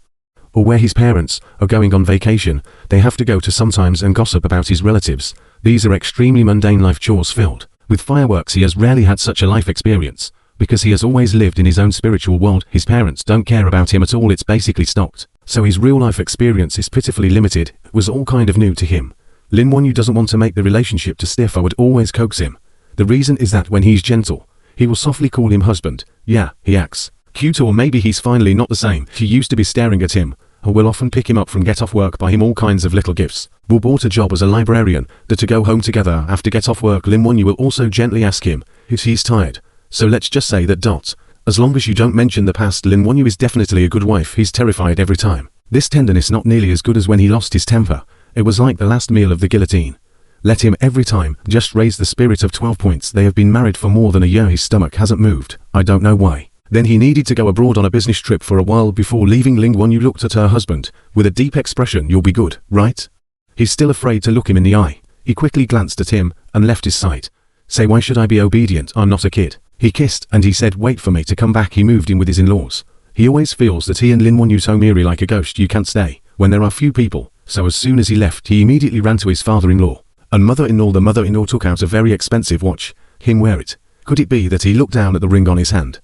Or where his parents are going on vacation, they have to go to sometimes, and gossip about his relatives. These are extremely mundane life chores filled with fireworks. He has rarely had such a life experience, because he has always lived in his own spiritual world. His parents don't care about him at all, it's basically stocked. So his real life experience is pitifully limited. It was all kind of new to him. Lin Wonyu doesn't want to make the relationship too stiff. I would always coax him. The reason is that when he's gentle, he will softly call him husband. Yeah, he acts cute, or maybe he's finally not the same. She used to be staring at him, and will often pick him up from get off work, buy him all kinds of little gifts. Will bought a job as a librarian, that to go home together after get off work. Lin Wonyu will also gently ask him if he's tired. So let's just say that as long as you don't mention the past, Lin Wonyu is definitely a good wife. He's terrified every time. This tenderness not nearly as good as when he lost his temper. It was like the last meal of the guillotine. Let him every time, just raise the spirit of 12 points. They have been married for more than a year. His stomach hasn't moved. I don't know why. Then he needed to go abroad on a business trip for a while before leaving. Lin Wonyu looked at her husband with a deep expression. You'll be good, right? He's still afraid to look him in the eye. He quickly glanced at him and left his sight. Say, why should I be obedient? I'm not a kid. He kissed and he said, wait for me to come back. He moved in with his in-laws. He always feels that he and Lin Wonyu's home eerie like a ghost. You can't stay when there are few people. So as soon as he left, he immediately ran to his father-in-law and mother-in-law. The mother-in-law took out a very expensive watch. Him wear it. Could it be that he looked down at the ring on his hand?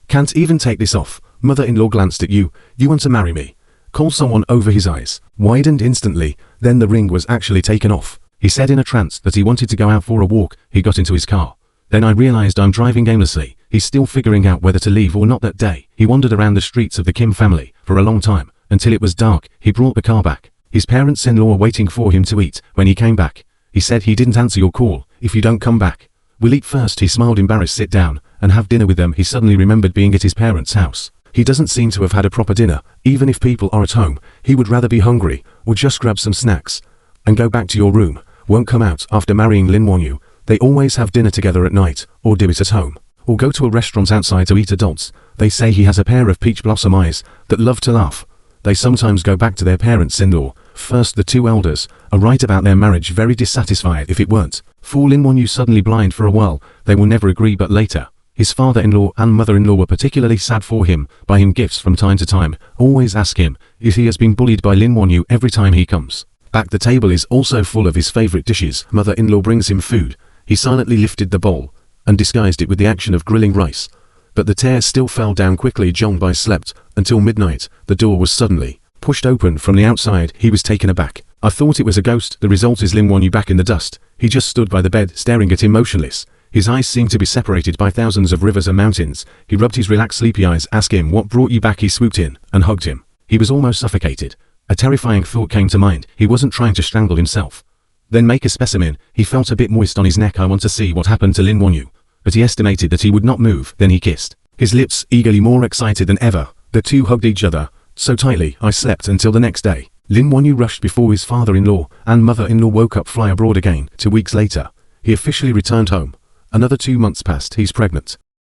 Can't even take this off. Mother-in-law glanced at you. You want to marry me? Call someone over. His eyes widened instantly. Then the ring was actually taken off. He said in a trance that he wanted to go out for a walk. He got into his car. Then I realized I'm driving aimlessly. He's still figuring out whether to leave or not. That day, he wandered around the streets of the Kim family for a long time, until it was dark. He brought the car back. His parents-in-law were waiting for him to eat. When he came back, he said he didn't answer your call. If you don't come back, we'll eat first. He smiled, embarrassed. Sit down and have dinner with them. He suddenly remembered being at his parents' house. He doesn't seem to have had a proper dinner. Even if people are at home, he would rather be hungry, or just grab some snacks and go back to your room. Won't come out. After marrying Lin Wonyu, they always have dinner together at night, or do it at home, or go to a restaurant outside to eat. Adults, they say he has a pair of peach blossom eyes that love to laugh. They sometimes go back to their parents-in-law. First, the two elders are right about their marriage, very dissatisfied if it weren't for Lin Wonyu suddenly blind for a while. They will never agree, but later, his father-in-law and mother-in-law were particularly sad for him, buy him gifts from time to time, always ask him if he has been bullied by Lin Wonyu every time he comes back. The table is also full of his favorite dishes. Mother-in-law brings him food. He silently lifted the bowl and disguised it with the action of grilling rice. But the tears still fell down quickly. Jongbai slept until midnight. The door was suddenly pushed open from the outside. He was taken aback. I thought it was a ghost. The result is Lin Wonyu back in the dust. He just stood by the bed, staring at him motionless. His eyes seemed to be separated by thousands of rivers and mountains. He rubbed his relaxed sleepy eyes. Ask him what brought you back. He swooped in and hugged him. He was almost suffocated. A terrifying thought came to mind. He wasn't trying to strangle himself, then make a specimen. He felt a bit moist on his neck. I want to see what happened to Lin Wonyu. But he estimated that he would not move. Then he kissed his lips, eagerly, more excited than ever. The two hugged each other so tightly. I slept until the next day. Lin Wonyu rushed before his father-in-law and mother-in-law woke up. Fly abroad again. 2 weeks later, he officially returned home. Another 2 months passed. He's pregnant.